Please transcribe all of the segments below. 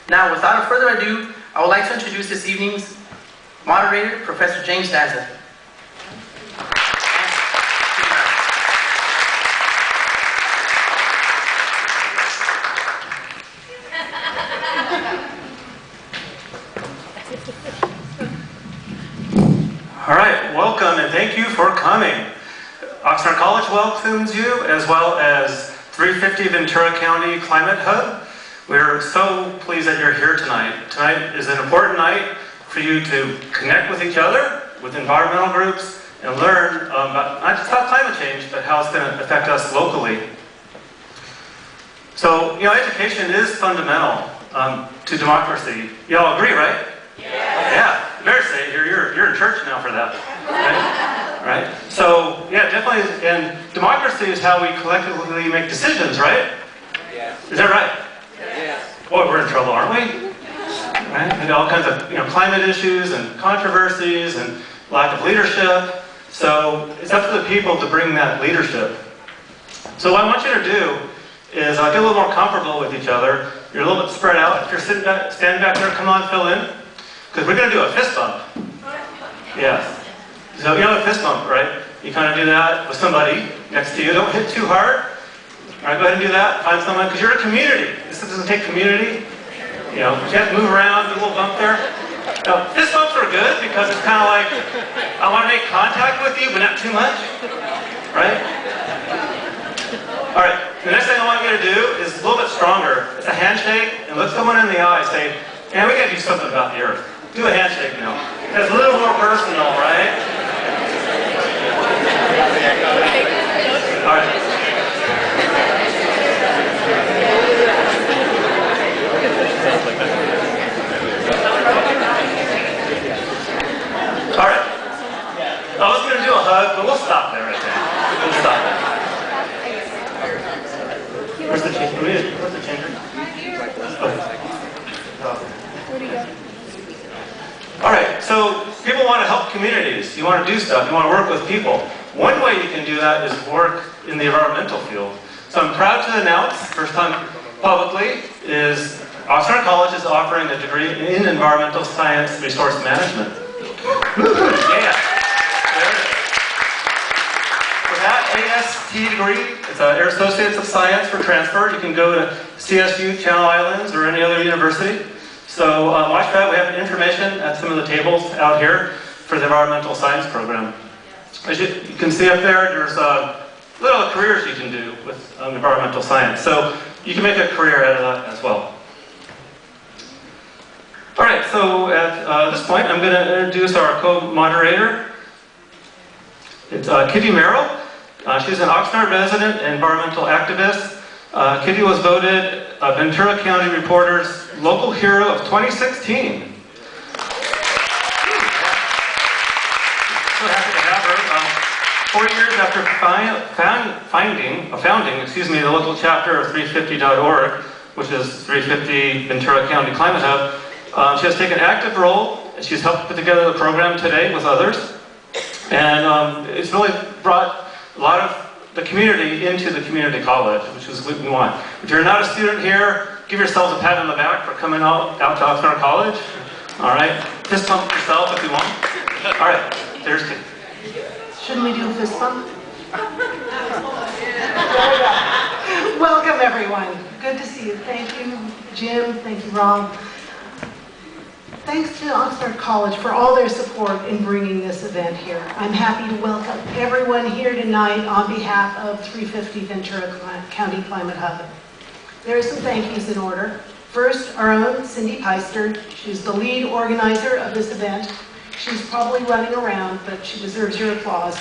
Now, without further ado, I would like to introduce this evening's moderator, Professor James Daza. All right, welcome and thank you for coming. Oxnard College welcomes you, as well as 350 Ventura County Climate Hub. We're so pleased that you're here tonight. Tonight is an important night for you to connect with each other, with environmental groups, and learn about, not just about climate change, but how it's going to affect us locally. So, education is fundamental to democracy. You all agree, right? Yeah. You better say it. You're in church now for that. Right? So, yeah, definitely. And democracy is how we collectively make decisions, right? Yeah. Is that right? Yeah. Boy, we're in trouble, aren't we? Right? And all kinds of climate issues and controversies and lack of leadership. So it's up to the people to bring that leadership. So what I want you to do is get a little more comfortable with each other. You're a little bit spread out. If you're standing back there, come on, fill in. Because we're going to do a fist bump. Yeah. So you know a fist bump, right? You kind of do that with somebody next to you. Don't hit too hard. All right, go ahead and do that. Find someone, because you're a community. This doesn't take community. You have to move around, do a little bump there. Now, fist bumps are good because it's kind of like, I want to make contact with you, but not too much. Right? All right, the next thing I want you to do is a little bit stronger. It's a handshake, and look someone in the eye and say, man, we got to do something about the earth. Do a handshake now. It's a little more personal, right? All right. All right. I was going to do a hug, but we'll stop there right there. We'll stop there. Where's the changer? Where's the changer? Where'd he go? All right, so people want to help communities. You want to do stuff. You want to work with people. One way you can do that is work in the environmental field. So I'm proud to announce, first time publicly, is Oxnard College is offering a degree in environmental science resource management. Yeah. For that AST degree, it's an Air Associates of Science for transfer. You can go to CSU, Channel Islands, or any other university. So watch that. We have information at some of the tables out here for the environmental science program. As you can see up there, there's little careers you can do with environmental science. So you can make a career out of that as well. All right, so at this point, I'm going to introduce our co-moderator. It's Kitty Merrill. She's an Oxnard resident and environmental activist. Kitty was voted Ventura County Reporter's Local Hero of 2016. So happy to have her. 4 years after founding the local chapter of 350.org, which is 350 Ventura County Climate Hub, she has taken an active role. She's helped put together the program today with others. And it's really brought a lot of the community into the community college, which is what we want. If you're not a student here, give yourselves a pat on the back for coming out to Oxnard College. All right, fist bump yourself if you want. All right, there's Kitty. Shouldn't we do a fist bump? Welcome, everyone. Good to see you. Thank you, Jim. Thank you, Rob. Thanks to Oxnard College for all their support in bringing this event here. I'm happy to welcome everyone here tonight on behalf of 350 Ventura County Climate Hub. There are some thank yous in order. First, our own Cindy Peister. She's the lead organizer of this event. She's probably running around, but she deserves your applause.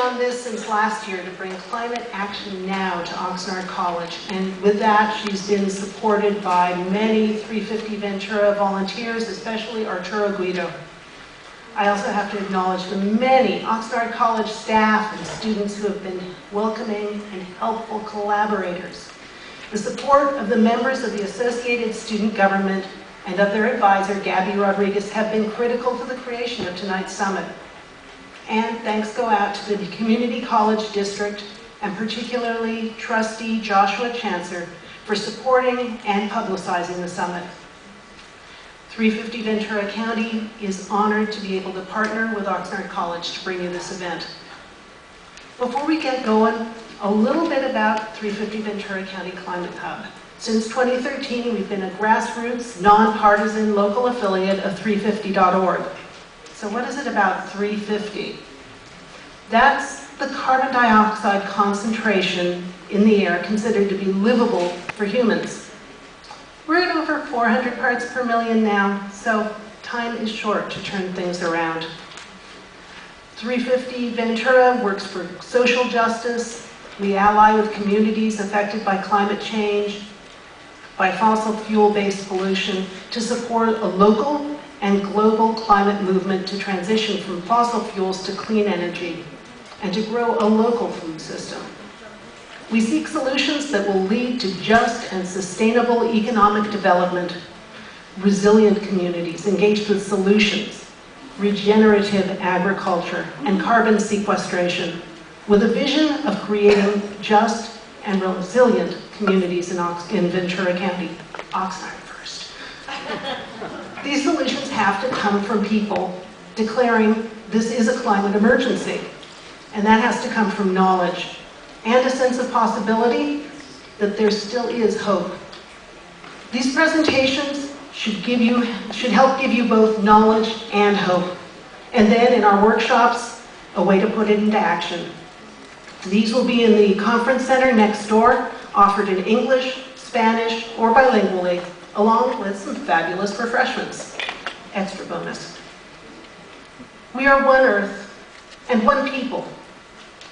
On this since last year to bring climate action now to Oxnard College, and with that she's been supported by many 350 Ventura volunteers, especially Arturo Guido. I also have to acknowledge the many Oxnard College staff and students who have been welcoming and helpful collaborators. The support of the members of the Associated Student Government and of their advisor, Gabby Rodriguez, have been critical to the creation of tonight's summit. And thanks go out to the Community College District and particularly Trustee Joshua Chancer for supporting and publicizing the summit. 350 Ventura County is honored to be able to partner with Oxnard College to bring you this event. Before we get going, a little bit about 350 Ventura County Climate Hub. Since 2013, we've been a grassroots, nonpartisan local affiliate of 350.org. So what is it about 350? That's the carbon dioxide concentration in the air considered to be livable for humans. We're at over 400 parts per million now, so time is short to turn things around. 350 Ventura works for social justice. We ally with communities affected by climate change, by fossil fuel-based pollution, to support a local and global climate movement to transition from fossil fuels to clean energy, and to grow a local food system. We seek solutions that will lead to just and sustainable economic development, resilient communities engaged with solutions, regenerative agriculture, and carbon sequestration, with a vision of creating just and resilient communities in Ventura County, Oxnard first. These solutions have to come from people declaring this is a climate emergency, and that has to come from knowledge and a sense of possibility that there still is hope. These presentations should help give you both knowledge and hope, and then in our workshops, a way to put it into action. These will be in the conference center next door, offered in English, Spanish, or bilingually, along with some fabulous refreshments. Extra bonus. We are one Earth and one people.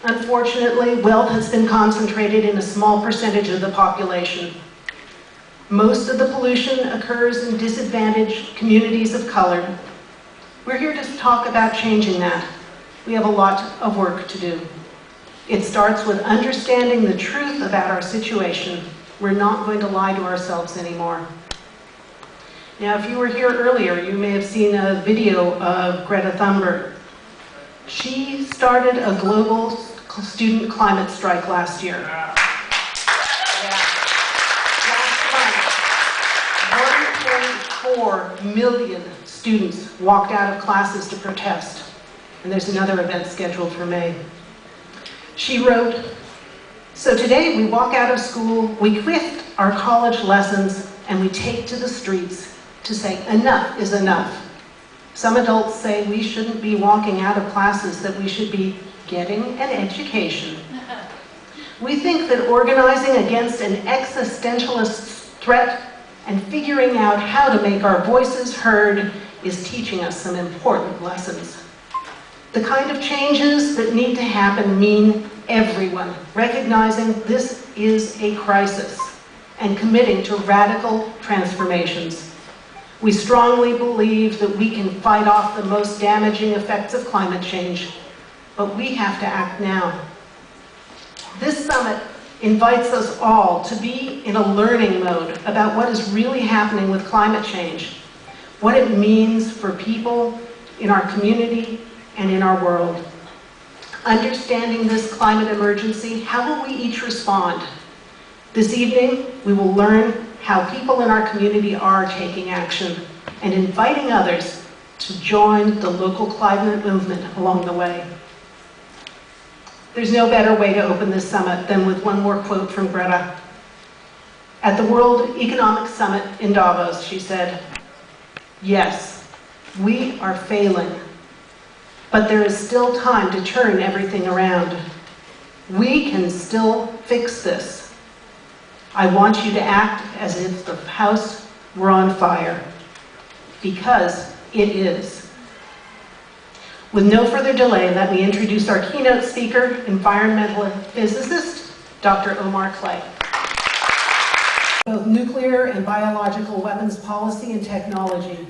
Unfortunately, wealth has been concentrated in a small percentage of the population. Most of the pollution occurs in disadvantaged communities of color. We're here to talk about changing that. We have a lot of work to do. It starts with understanding the truth about our situation. We're not going to lie to ourselves anymore. Now, if you were here earlier, you may have seen a video of Greta Thunberg. She started a global student climate strike last year. Last month, 1.4 million students walked out of classes to protest. And there's another event scheduled for May. She wrote, "So today we walk out of school, we quit our college lessons, and we take to the streets to say enough is enough. Some adults say we shouldn't be walking out of classes, that we should be getting an education. We think that organizing against an existentialist threat and figuring out how to make our voices heard is teaching us some important lessons. The kind of changes that need to happen mean everyone recognizing this is a crisis and committing to radical transformations. We strongly believe that we can fight off the most damaging effects of climate change, but we have to act now." This summit invites us all to be in a learning mode about what is really happening with climate change, what it means for people in our community and in our world. Understanding this climate emergency, how will we each respond? This evening, we will learn how people in our community are taking action and inviting others to join the local climate movement along the way. There's no better way to open this summit than with one more quote from Greta. At the World Economic Summit in Davos, she said, "Yes, we are failing, but there is still time to turn everything around. We can still fix this. I want you to act as if the house were on fire, because it is." With no further delay, let me introduce our keynote speaker, environmental physicist, Dr. Omar Clay. Both nuclear and biological weapons policy and technology.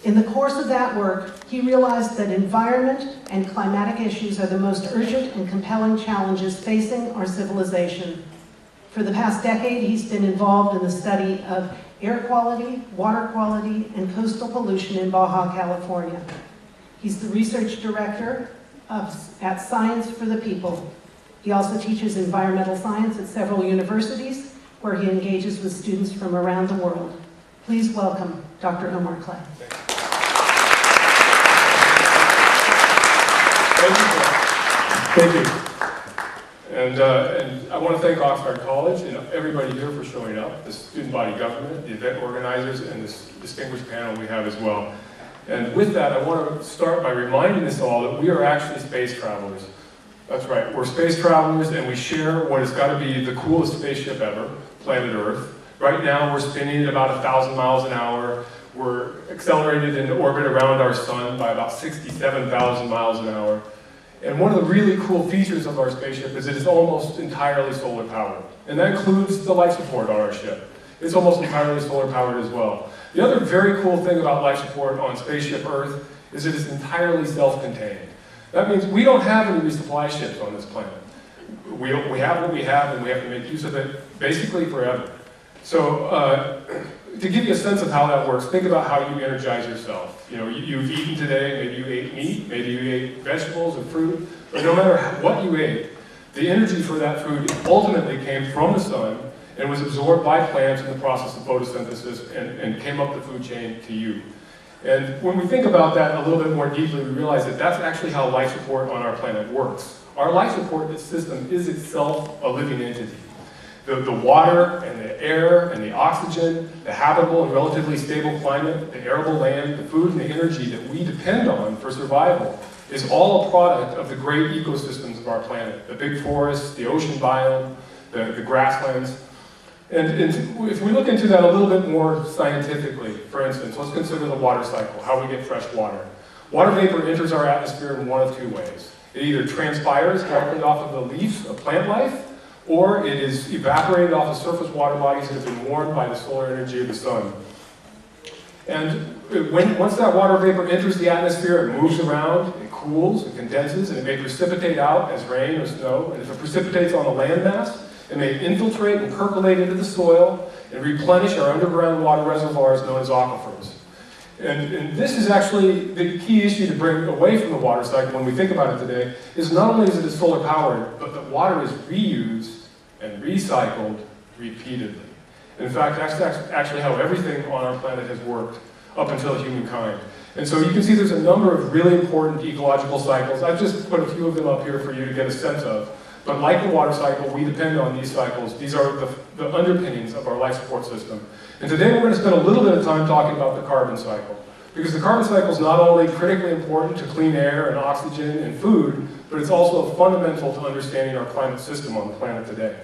In the course of that work, he realized that environment and climatic issues are the most urgent and compelling challenges facing our civilization. For the past decade, he's been involved in the study of air quality, water quality, and coastal pollution in Baja California. He's the research director at Science for the People. He also teaches environmental science at several universities, where he engages with students from around the world. Please welcome Dr. Omar Clay. Thank you. And I want to thank Oxnard College and everybody here for showing up, the student body government, the event organizers, and this distinguished panel we have as well. And with that, I want to start by reminding us all that we are actually space travelers. That's right, we're space travelers, and we share what has got to be the coolest spaceship ever, planet Earth. Right now, we're spinning at about 1,000 miles an hour. We're accelerated into orbit around our sun by about 67,000 miles an hour. And one of the really cool features of our spaceship is it is almost entirely solar powered. And that includes the life support on our ship. It's almost entirely solar powered as well. The other very cool thing about life support on Spaceship Earth is it is entirely self-contained. That means we don't have any resupply ships on this planet. We have what we have, and we have to make use of it basically forever. So to give you a sense of how that works, think about how you energize yourself. You know, you've eaten today, maybe you ate meat, maybe you ate vegetables or fruit, but no matter what you ate, the energy for that food ultimately came from the sun and was absorbed by plants in the process of photosynthesis and came up the food chain to you. And when we think about that a little bit more deeply, we realize that that's actually how life support on our planet works. Our life support system is itself a living entity. The water and the air and the oxygen, the habitable and relatively stable climate, the arable land, the food and the energy that we depend on for survival is all a product of the great ecosystems of our planet. The big forests, the ocean biome, the grasslands. And if we look into that a little bit more scientifically, for instance, let's consider the water cycle, how we get fresh water. Water vapor enters our atmosphere in one of two ways. It either transpires directly off of the leaves of plant life, or it is evaporated off of surface water bodies that have been warmed by the solar energy of the sun. And once that water vapor enters the atmosphere, it moves around, it cools, it condenses, and it may precipitate out as rain or snow. And if it precipitates on a landmass, it may infiltrate and percolate into the soil and replenish our underground water reservoirs known as aquifers. And this is actually the key issue to bring away from the water cycle when we think about it today, is not only is it solar powered, but that water is reused and recycled repeatedly. In fact, that's actually how everything on our planet has worked up until humankind. And so you can see there's a number of really important ecological cycles. I've just put a few of them up here for you to get a sense of. But like the water cycle, we depend on these cycles. These are the underpinnings of our life support system. And today we're going to spend a little bit of time talking about the carbon cycle. Because the carbon cycle is not only critically important to clean air and oxygen and food, but it's also fundamental to understanding our climate system on the planet today.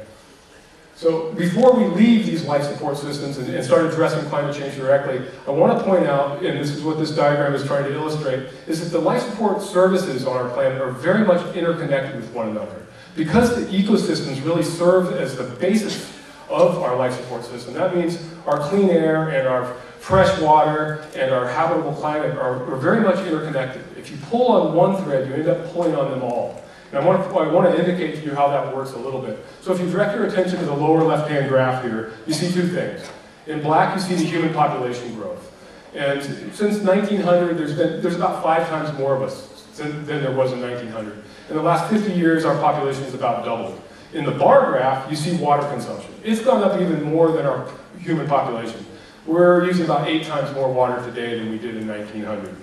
So before we leave these life support systems and start addressing climate change directly, I want to point out, and this is what this diagram is trying to illustrate, is that the life support services on our planet are very much interconnected with one another. Because the ecosystems really serve as the basis of our life support system, that means our clean air and our fresh water and our habitable climate are very much interconnected. If you pull on one thread, you end up pulling on them all. And I want to indicate to you how that works a little bit. So if you direct your attention to the lower left-hand graph here, you see two things. In black, you see the human population growth. And since 1900, there's about 5 times more of us than there was in 1900. In the last 50 years, our population has about doubled. In the bar graph, you see water consumption. It's gone up even more than our human population. We're using about 8 times more water today than we did in 1900.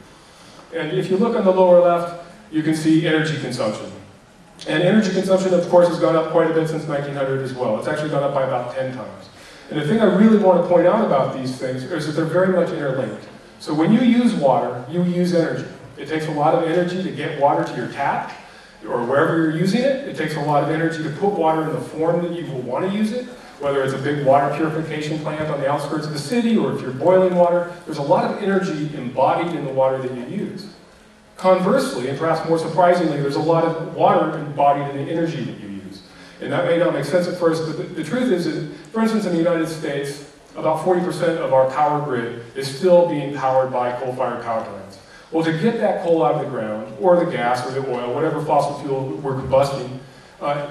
And if you look on the lower left, you can see energy consumption. And energy consumption, of course, has gone up quite a bit since 1900 as well. It's actually gone up by about 10 times. And the thing I really want to point out about these things is that they're very much interlinked. So when you use water, you use energy. It takes a lot of energy to get water to your tap, or wherever you're using it. It takes a lot of energy to put water in the form that you will want to use it, whether it's a big water purification plant on the outskirts of the city, or if you're boiling water. There's a lot of energy embodied in the water that you use. Conversely, and perhaps more surprisingly, there's a lot of water embodied in the energy that you use. And that may not make sense at first, but the truth is that, for instance, in the United States, about 40% of our power grid is still being powered by coal-fired power plants. Well, to get that coal out of the ground, or the gas, or the oil, whatever fossil fuel we're combusting,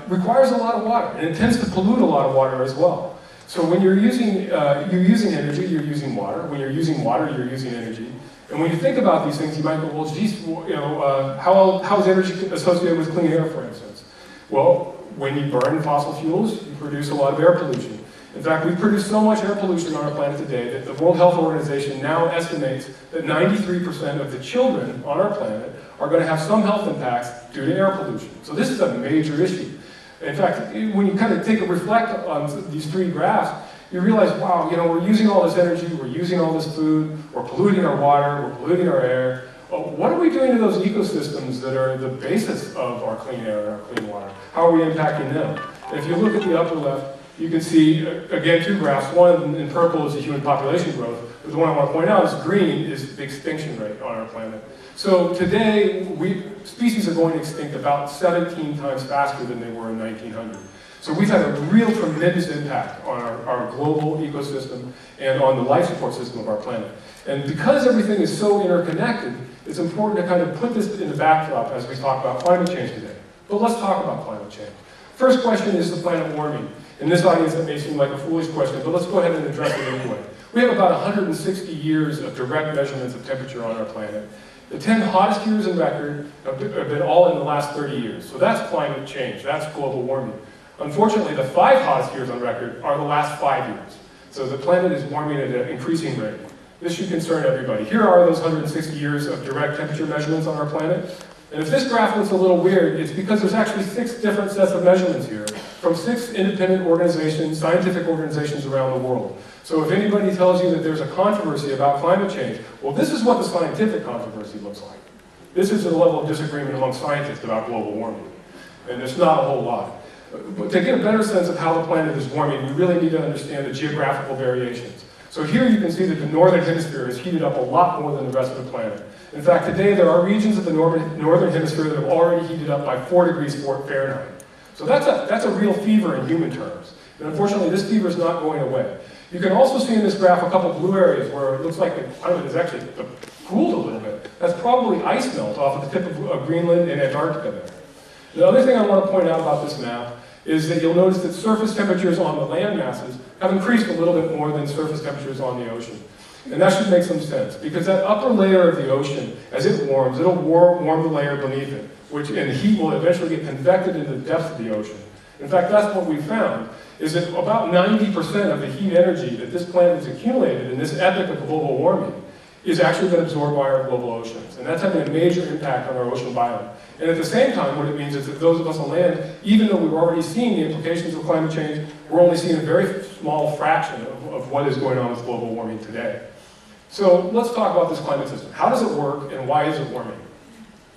requires a lot of water, and it tends to pollute a lot of water as well. So when you're using energy, you're using water. When you're using water, you're using energy. And when you think about these things, you might go, well, geez, how is energy associated with clean air, for instance? Well, when you burn fossil fuels, you produce a lot of air pollution. In fact, we produce so much air pollution on our planet today that the World Health Organization now estimates that 93% of the children on our planet are going to have some health impacts due to air pollution. So this is a major issue. In fact, when you kind of take a reflect on these three graphs, you realize, wow, you know, we're using all this energy, we're using all this food, we're polluting our water, we're polluting our air. What are we doing to those ecosystems that are the basis of our clean air and our clean water? How are we impacting them? And if you look at the upper left, you can see, again, two graphs. One in purple is the human population growth, but the one I want to point out is green is the extinction rate on our planet. So today, species are going extinct about 17 times faster than they were in 1900. So we've had a real tremendous impact on our global ecosystem and on the life support system of our planet. And because everything is so interconnected, it's important to kind of put this in the backdrop as we talk about climate change today. But let's talk about climate change. First question is the planet warming. In this audience, that may seem like a foolish question, but let's go ahead and address it anyway. We have about 160 years of direct measurements of temperature on our planet. The 10 hottest years in record have been all in the last 30 years. So that's climate change, that's global warming. Unfortunately, the 5 hottest years on record are the last 5 years. So the planet is warming at an increasing rate. This should concern everybody. Here are those 160 years of direct temperature measurements on our planet. And if this graph looks a little weird, it's because there's actually 6 different sets of measurements here from 6 independent organizations, scientific organizations around the world. So if anybody tells you that there's a controversy about climate change, well, this is what the scientific controversy looks like. This is the level of disagreement among scientists about global warming. And it's not a whole lot. But to get a better sense of how the planet is warming, we really need to understand the geographical variations. So here you can see that the northern hemisphere is heated up a lot more than the rest of the planet. In fact, today there are regions of the northern hemisphere that have already heated up by 4 degrees Fahrenheit. So that's a real fever in human terms. And unfortunately, this fever is not going away. You can also see in this graph a couple blue areas where it looks like the climate is actually cooled a little bit. That's probably ice melt off of the tip of Greenland and Antarctica there. The other thing I want to point out about this map is that you'll notice that surface temperatures on the land masses have increased a little bit more than surface temperatures on the ocean. And that should make some sense, because that upper layer of the ocean, as it warms, it'll warm the layer beneath it, and the heat will eventually get convected into the depths of the ocean. In fact, that's what we found, is that about 90% of the heat energy that this planet has accumulated in this epoch of global warming is actually been absorbed by our global oceans. And that's having a major impact on our ocean biome. And at the same time, what it means is that those of us on land, even though we've already seen the implications of climate change, we're only seeing a very small fraction of what is going on with global warming today. So let's talk about this climate system. How does it work and why is it warming?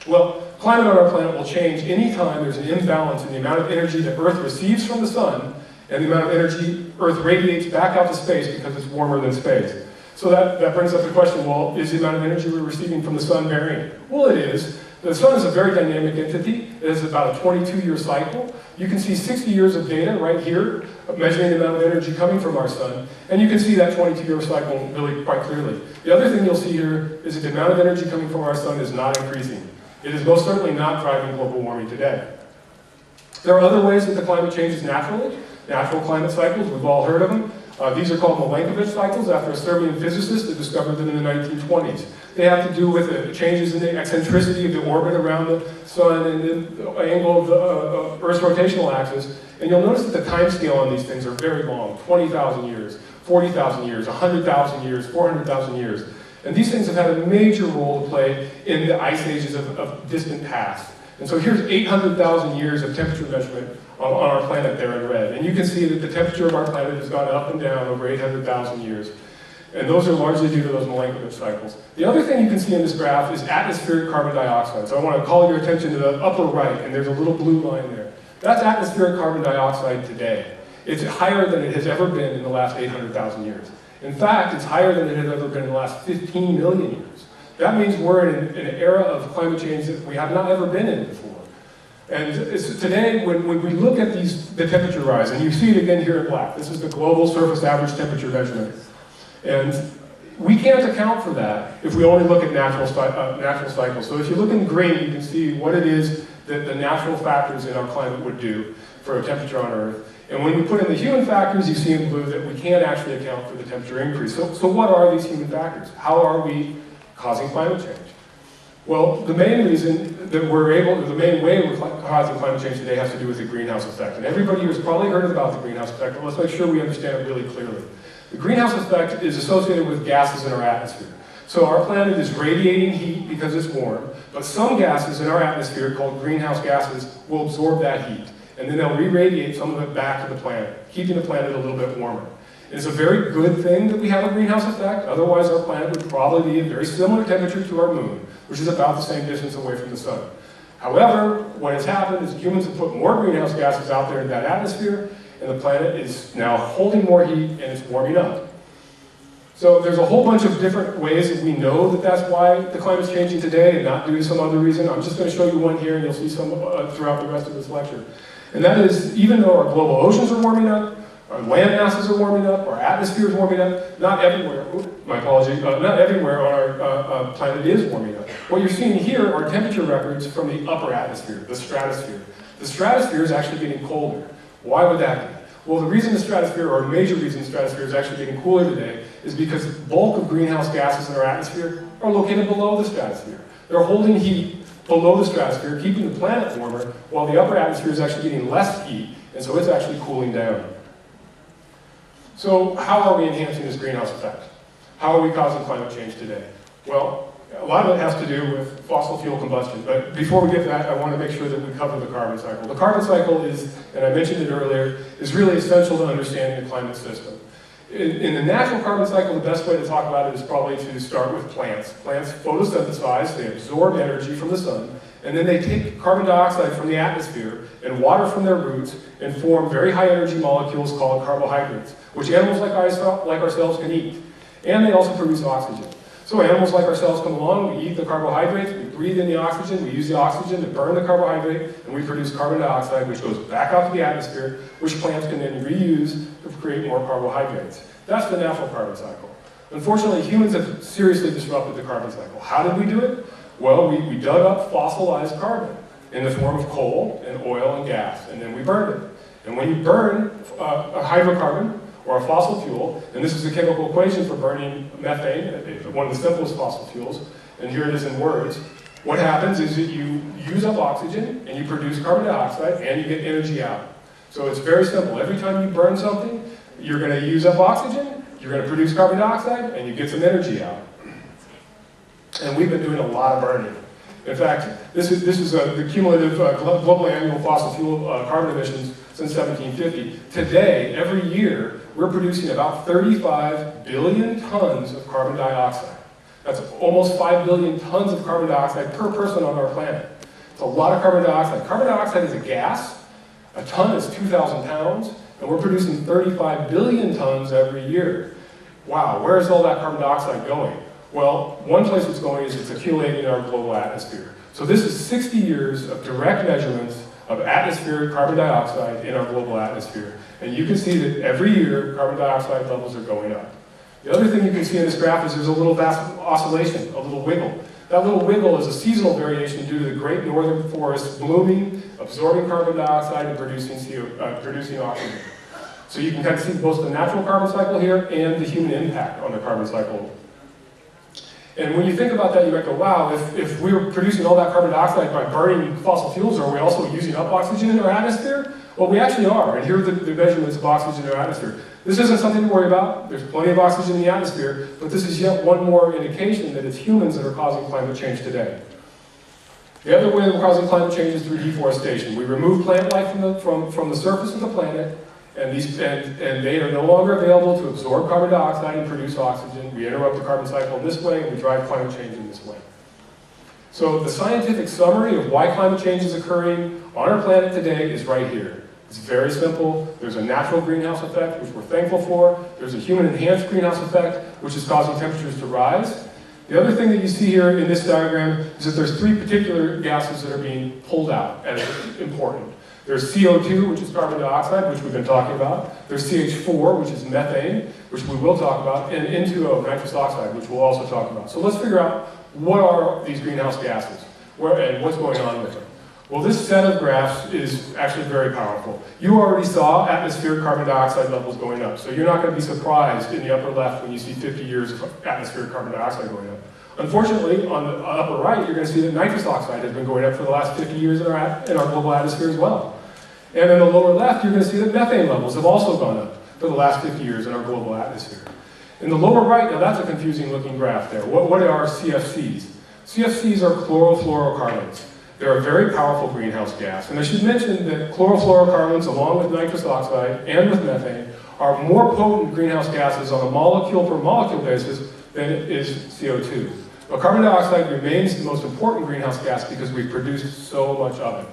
Well, climate on our planet will change anytime there's an imbalance in the amount of energy that Earth receives from the sun and the amount of energy Earth radiates back out to space because it's warmer than space. So that brings up the question, well, is the amount of energy we're receiving from the sun varying? Well, it is. The sun is a very dynamic entity. It has about a 22-year cycle. You can see 60 years of data right here, measuring the amount of energy coming from our sun, and you can see that 22-year cycle really quite clearly. The other thing you'll see here is that the amount of energy coming from our sun is not increasing. It is most certainly not driving global warming today. There are other ways that the climate changes naturally. Natural climate cycles, we've all heard of them. These are called Milankovitch cycles after a Serbian physicist that discovered them in the 1920s. They have to do with the changes in the eccentricity of the orbit around the sun and the angle of the Earth's rotational axis. And you'll notice that the time scale on these things are very long, 20,000 years, 40,000 years, 100,000 years, 400,000 years. And these things have had a major role to play in the ice ages of distant past. And so here's 800,000 years of temperature measurement on our planet there in red. And you can see that the temperature of our planet has gone up and down over 800,000 years. And those are largely due to those Milankovitch cycles. The other thing you can see in this graph is atmospheric carbon dioxide. So I want to call your attention to the upper right, and there's a little blue line there. That's atmospheric carbon dioxide today. It's higher than it has ever been in the last 800,000 years. In fact, it's higher than it has ever been in the last 15 million years. That means we're in an era of climate change that we have not ever been in before. And today, when we look at the temperature rise, and you see it again here in black, this is the global surface average temperature measurement. And we can't account for that if we only look at natural cycles. So if you look in green, you can see what it is that the natural factors in our climate would do for a temperature on Earth. And when we put in the human factors, you see in blue that we can't actually account for the temperature increase. So what are these human factors? How are we causing climate change? Well, the main reason the main way we're causing climate change today has to do with the greenhouse effect. And everybody here has probably heard about the greenhouse effect, but let's make sure we understand it really clearly. The greenhouse effect is associated with gases in our atmosphere. So our planet is radiating heat because it's warm, but some gases in our atmosphere, called greenhouse gases, will absorb that heat. And then they'll re-radiate some of it back to the planet, keeping the planet a little bit warmer. It's a very good thing that we have a greenhouse effect, otherwise our planet would probably be a very similar temperature to our moon, which is about the same distance away from the sun. However, what has happened is humans have put more greenhouse gases out there in that atmosphere, and the planet is now holding more heat and it's warming up. So there's a whole bunch of different ways that we know that that's why the climate's changing today and not due to some other reason. I'm just going to show you one here, and you'll see some throughout the rest of this lecture. And that is, even though our global oceans are warming up, our land masses are warming up, our atmosphere is warming up, not everywhere, my apology, not everywhere on our planet is warming up. What you're seeing here are temperature records from the upper atmosphere, the stratosphere. The stratosphere is actually getting colder. Why would that be? Well, the reason the stratosphere, or a major reason the stratosphere is actually getting cooler today, is because the bulk of greenhouse gases in our atmosphere are located below the stratosphere. They're holding heat below the stratosphere, keeping the planet warmer, while the upper atmosphere is actually getting less heat, and so it's actually cooling down. So how are we enhancing this greenhouse effect? How are we causing climate change today? Well, a lot of it has to do with fossil fuel combustion, but before we get to that, I want to make sure that we cover the carbon cycle. The carbon cycle is, and I mentioned it earlier, is really essential to understanding the climate system. In the natural carbon cycle, the best way to talk about it is probably to start with plants. Plants photosynthesize, they absorb energy from the sun, and then they take carbon dioxide from the atmosphere and water from their roots and form very high energy molecules called carbohydrates, which animals like ourselves can eat. And they also produce oxygen. So animals like ourselves come along, we eat the carbohydrates, we breathe in the oxygen, we use the oxygen to burn the carbohydrate, and we produce carbon dioxide, which goes back out to the atmosphere, which plants can then reuse to create more carbohydrates. That's the natural carbon cycle. Unfortunately, humans have seriously disrupted the carbon cycle. How did we do it? Well, we dug up fossilized carbon in the form of coal and oil and gas, and then we burned it. And when you burn a hydrocarbon, or a fossil fuel, and this is a chemical equation for burning methane, one of the simplest fossil fuels, and here it is in words. What happens is that you use up oxygen, and you produce carbon dioxide, and you get energy out. So it's very simple. Every time you burn something, you're going to use up oxygen, you're going to produce carbon dioxide, and you get some energy out. And we've been doing a lot of burning. In fact, this is the cumulative global annual fossil fuel carbon emissions since 1750. Today, every year, we're producing about 35 billion tons of carbon dioxide. That's almost 5 billion tons of carbon dioxide per person on our planet. It's a lot of carbon dioxide. Carbon dioxide is a gas. A ton is 2,000 pounds, and we're producing 35 billion tons every year. Wow, where is all that carbon dioxide going? Well, one place it's going is it's accumulating in our global atmosphere. So this is 60 years of direct measurements of atmospheric carbon dioxide in our global atmosphere. And you can see that every year, carbon dioxide levels are going up. The other thing you can see in this graph is there's a little oscillation, a little wiggle. That little wiggle is a seasonal variation due to the great northern forests blooming, absorbing carbon dioxide, and producing oxygen. So you can kind of see both the natural carbon cycle here and the human impact on the carbon cycle. And when you think about that, you might go, wow, if we were producing all that carbon dioxide by burning fossil fuels, are we also using up oxygen in our atmosphere? Well, we actually are, and here are the measurements of oxygen in our atmosphere. This isn't something to worry about. There's plenty of oxygen in the atmosphere, but this is yet one more indication that it's humans that are causing climate change today. The other way we're causing climate change is through deforestation. We remove plant life from the surface of the planet, and they are no longer available to absorb carbon dioxide and produce oxygen. We interrupt the carbon cycle in this way, and we drive climate change in this way. So the scientific summary of why climate change is occurring on our planet today is right here. It's very simple. There's a natural greenhouse effect, which we're thankful for. There's a human-enhanced greenhouse effect, which is causing temperatures to rise. The other thing that you see here in this diagram is that there's three particular gases that are being pulled out as important. There's CO2, which is carbon dioxide, which we've been talking about. There's CH4, which is methane, which we will talk about, and N2O, nitrous oxide, which we'll also talk about. So let's figure out what are these greenhouse gases and what's going on with them. Well, this set of graphs is actually very powerful. You already saw atmospheric carbon dioxide levels going up, so you're not going to be surprised in the upper left when you see 50 years of atmospheric carbon dioxide going up. Unfortunately, on the upper right, you're going to see that nitrous oxide has been going up for the last 50 years in our global atmosphere as well. And in the lower left, you're going to see that methane levels have also gone up for the last 50 years in our global atmosphere. In the lower right, now that's a confusing looking graph there. What are CFCs? CFCs are chlorofluorocarbons. They're a very powerful greenhouse gas. And I should mention that chlorofluorocarbons, along with nitrous oxide and with methane, are more potent greenhouse gases on a molecule per molecule basis than is CO2. But carbon dioxide remains the most important greenhouse gas because we produce so much of it.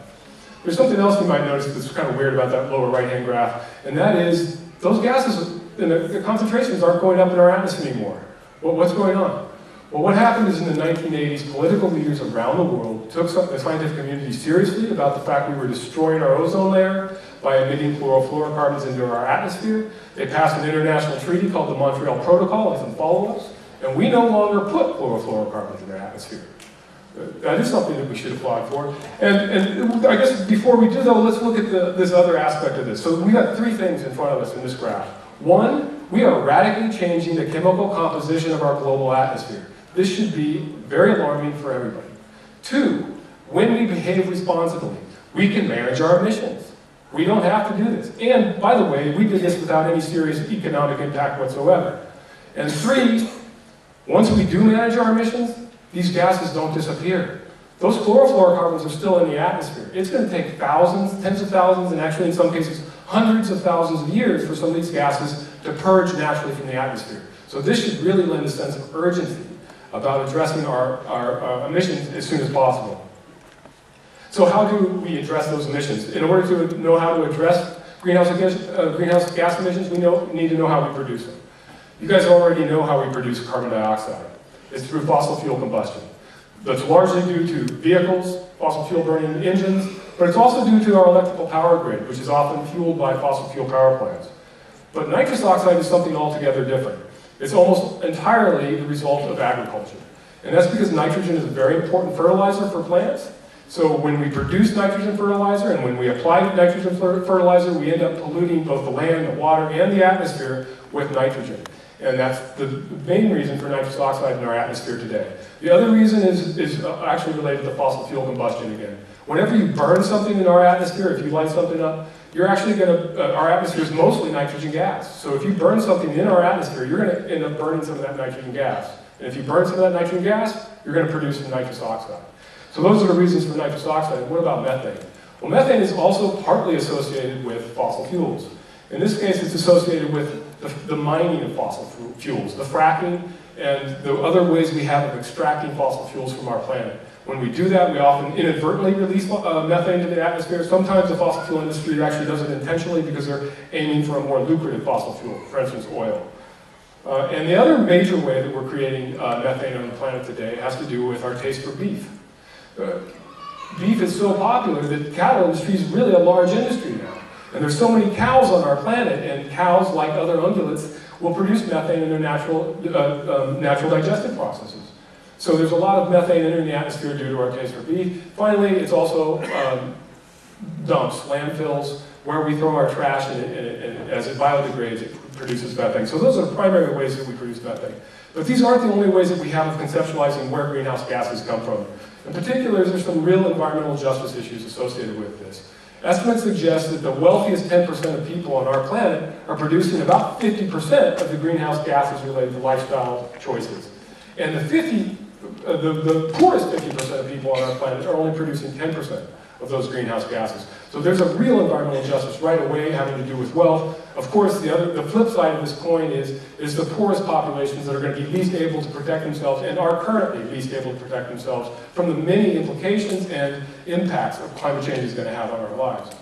There's something else you might notice that's kind of weird about that lower right-hand graph, and that is those gases, the concentrations aren't going up in our atmosphere anymore. Well, what's going on? Well, what happened is in the 1980s, political leaders around the world took the scientific community seriously about the fact we were destroying our ozone layer by emitting chlorofluorocarbons into our atmosphere. They passed an international treaty called the Montreal Protocol, if you follow us, and we no longer put chlorofluorocarbons in our atmosphere. That is something that we should applaud for. And I guess before we do though, let's look at this other aspect of this. So we got three things in front of us in this graph. One, we are radically changing the chemical composition of our global atmosphere. This should be very alarming for everybody. Two, when we behave responsibly, we can manage our emissions. We don't have to do this. And by the way, we did this without any serious economic impact whatsoever. And three, once we do manage our emissions, these gases don't disappear. Those chlorofluorocarbons are still in the atmosphere. It's going to take thousands, tens of thousands, and actually in some cases hundreds of thousands of years for some of these gases to purge naturally from the atmosphere. So this should really lend a sense of urgency about addressing our emissions as soon as possible. So how do we address those emissions? In order to know how to address greenhouse gas emissions, we need to know how we produce them. You guys already know how we produce carbon dioxide. It's through fossil fuel combustion. That's largely due to vehicles, fossil fuel burning engines, but it's also due to our electrical power grid, which is often fueled by fossil fuel power plants. But nitrous oxide is something altogether different. It's almost entirely the result of agriculture. And that's because nitrogen is a very important fertilizer for plants. So when we produce nitrogen fertilizer and when we apply nitrogen fertilizer, we end up polluting both the land, the water, and the atmosphere with nitrogen. And that's the main reason for nitrous oxide in our atmosphere today. The other reason is actually related to fossil fuel combustion again. Whenever you burn something in our atmosphere, if you light something up, you're actually going to, our atmosphere is mostly nitrogen gas. So if you burn something in our atmosphere, you're going to end up burning some of that nitrogen gas. And if you burn some of that nitrogen gas, you're going to produce some nitrous oxide. So those are the reasons for nitrous oxide. What about methane? Well, methane is also partly associated with fossil fuels. In this case, it's associated with the mining of fossil fuels, the fracking, and the other ways we have of extracting fossil fuels from our planet. When we do that, we often inadvertently release methane to the atmosphere. Sometimes the fossil fuel industry actually does it intentionally because they're aiming for a more lucrative fossil fuel, for instance, oil. And the other major way that we're creating methane on the planet today has to do with our taste for beef. Beef is so popular that the cattle industry is really a large industry now. And there's so many cows on our planet, and cows, like other ungulates, will produce methane in their natural digestive processes. So there's a lot of methane entering the atmosphere due to our taste for beef. Finally, it's also dumps, landfills, where we throw our trash and as it biodegrades, it produces methane. So those are the primary ways that we produce methane. But these aren't the only ways that we have of conceptualizing where greenhouse gases come from. In particular, there's some real environmental justice issues associated with this. Estimates suggest that the wealthiest 10% of people on our planet are producing about 50% of the greenhouse gases related to lifestyle choices. And the poorest 50% of people on our planet are only producing 10% of those greenhouse gases. So there's a real environmental justice right away having to do with wealth. Of course, the flip side of this coin is the poorest populations that are going to be least able to protect themselves and are currently least able to protect themselves from the many implications and impacts that climate change is going to have on our lives.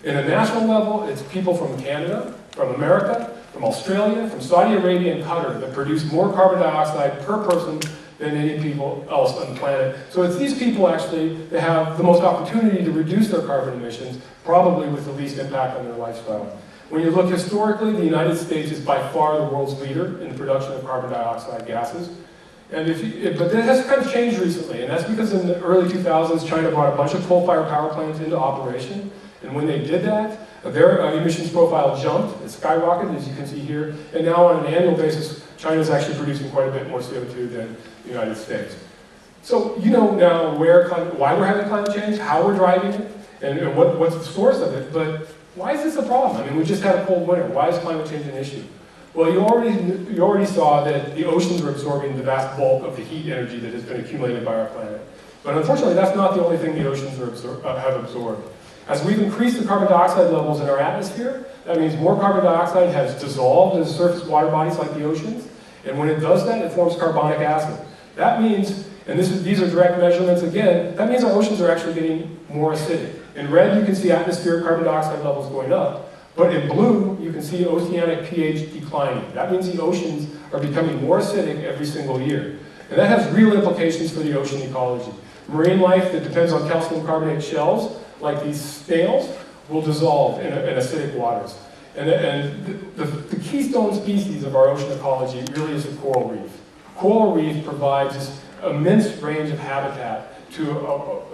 In a national level, it's people from Canada, from America, from Australia, from Saudi Arabia and Qatar that produce more carbon dioxide per person than any people else on the planet. So it's these people actually that have the most opportunity to reduce their carbon emissions, probably with the least impact on their lifestyle. When you look historically, the United States is by far the world's leader in the production of carbon dioxide gases. And but that has kind of changed recently, and that's because in the early 2000s, China brought a bunch of coal-fired power plants into operation. And when they did that, their emissions profile jumped, it skyrocketed, as you can see here, and now on an annual basis, China's actually producing quite a bit more CO2 than the United States. So you know now why we're having climate change, how we're driving it, and what's the source of it, but why is this a problem? I mean, we just had a cold winter. Why is climate change an issue? Well, you already saw that the oceans are absorbing the vast bulk of the heat energy that has been accumulated by our planet. But unfortunately, that's not the only thing the oceans have absorbed. As we've increased the carbon dioxide levels in our atmosphere, that means more carbon dioxide has dissolved in surface water bodies like the oceans, and when it does that, it forms carbonic acid. That means, and these are direct measurements again, that means our oceans are actually getting more acidic. In red, you can see atmospheric carbon dioxide levels going up, but in blue, you can see oceanic pH declining. That means the oceans are becoming more acidic every single year. And that has real implications for the ocean ecology. Marine life that depends on calcium carbonate shells, like these snails, will dissolve in acidic waters. And the keystone species of our ocean ecology really is the coral reef. Coral reef provides this immense range of habitat to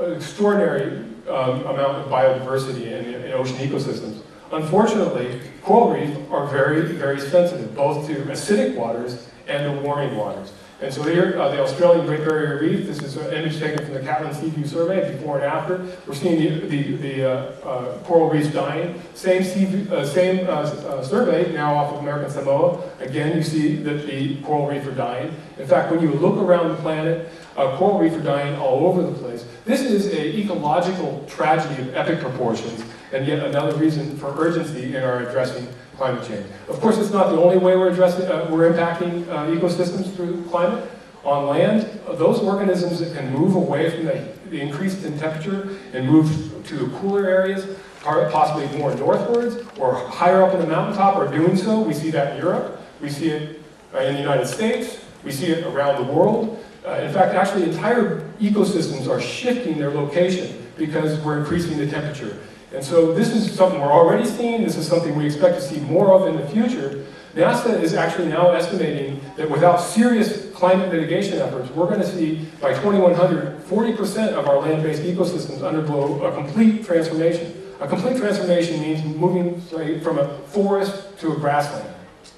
an extraordinary amount of biodiversity in ocean ecosystems. Unfortunately, coral reefs are very, very sensitive, both to acidic waters and to warming waters. And so here, the Australian Great Barrier Reef, this is an image taken from the Catlin Sea View Survey, before and after. We're seeing the coral reefs dying. Same survey, now off of American Samoa. Again, you see that the coral reef are dying. In fact, when you look around the planet, coral reef are dying all over the place. This is an ecological tragedy of epic proportions, and yet another reason for urgency in our addressing climate change. Of course, it's not the only way we're impacting ecosystems through climate. On land, those organisms that can move away from the increase in temperature and move to cooler areas, possibly more northwards or higher up in the mountaintop, are doing so. We see that in Europe. We see it in the United States. We see it around the world. In fact, actually, entire ecosystems are shifting their location because we're increasing the temperature. And so this is something we're already seeing. This is something we expect to see more of in the future. NASA is actually now estimating that without serious climate mitigation efforts, we're going to see by 2100, 40% of our land-based ecosystems undergo a complete transformation. A complete transformation means moving from a forest to a grassland,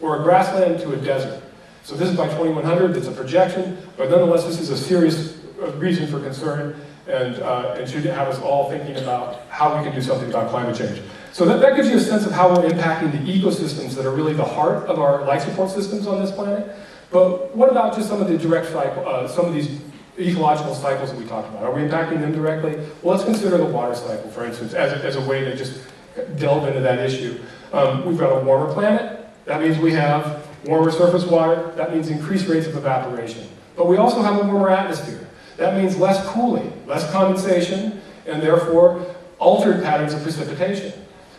or a grassland to a desert. So this is by 2100, it's a projection, but nonetheless this is a serious reason for concern, and should have us all thinking about how we can do something about climate change. So that gives you a sense of how we're impacting the ecosystems that are really the heart of our life support systems on this planet. But what about just some of the direct cycle, some of these ecological cycles that we talked about? Are we impacting them directly? Well, let's consider the water cycle, for instance, as a way to just delve into that issue. We've got a warmer planet. That means we have warmer surface water. That means increased rates of evaporation. But we also have a warmer atmosphere. That means less cooling, less condensation, and therefore altered patterns of precipitation.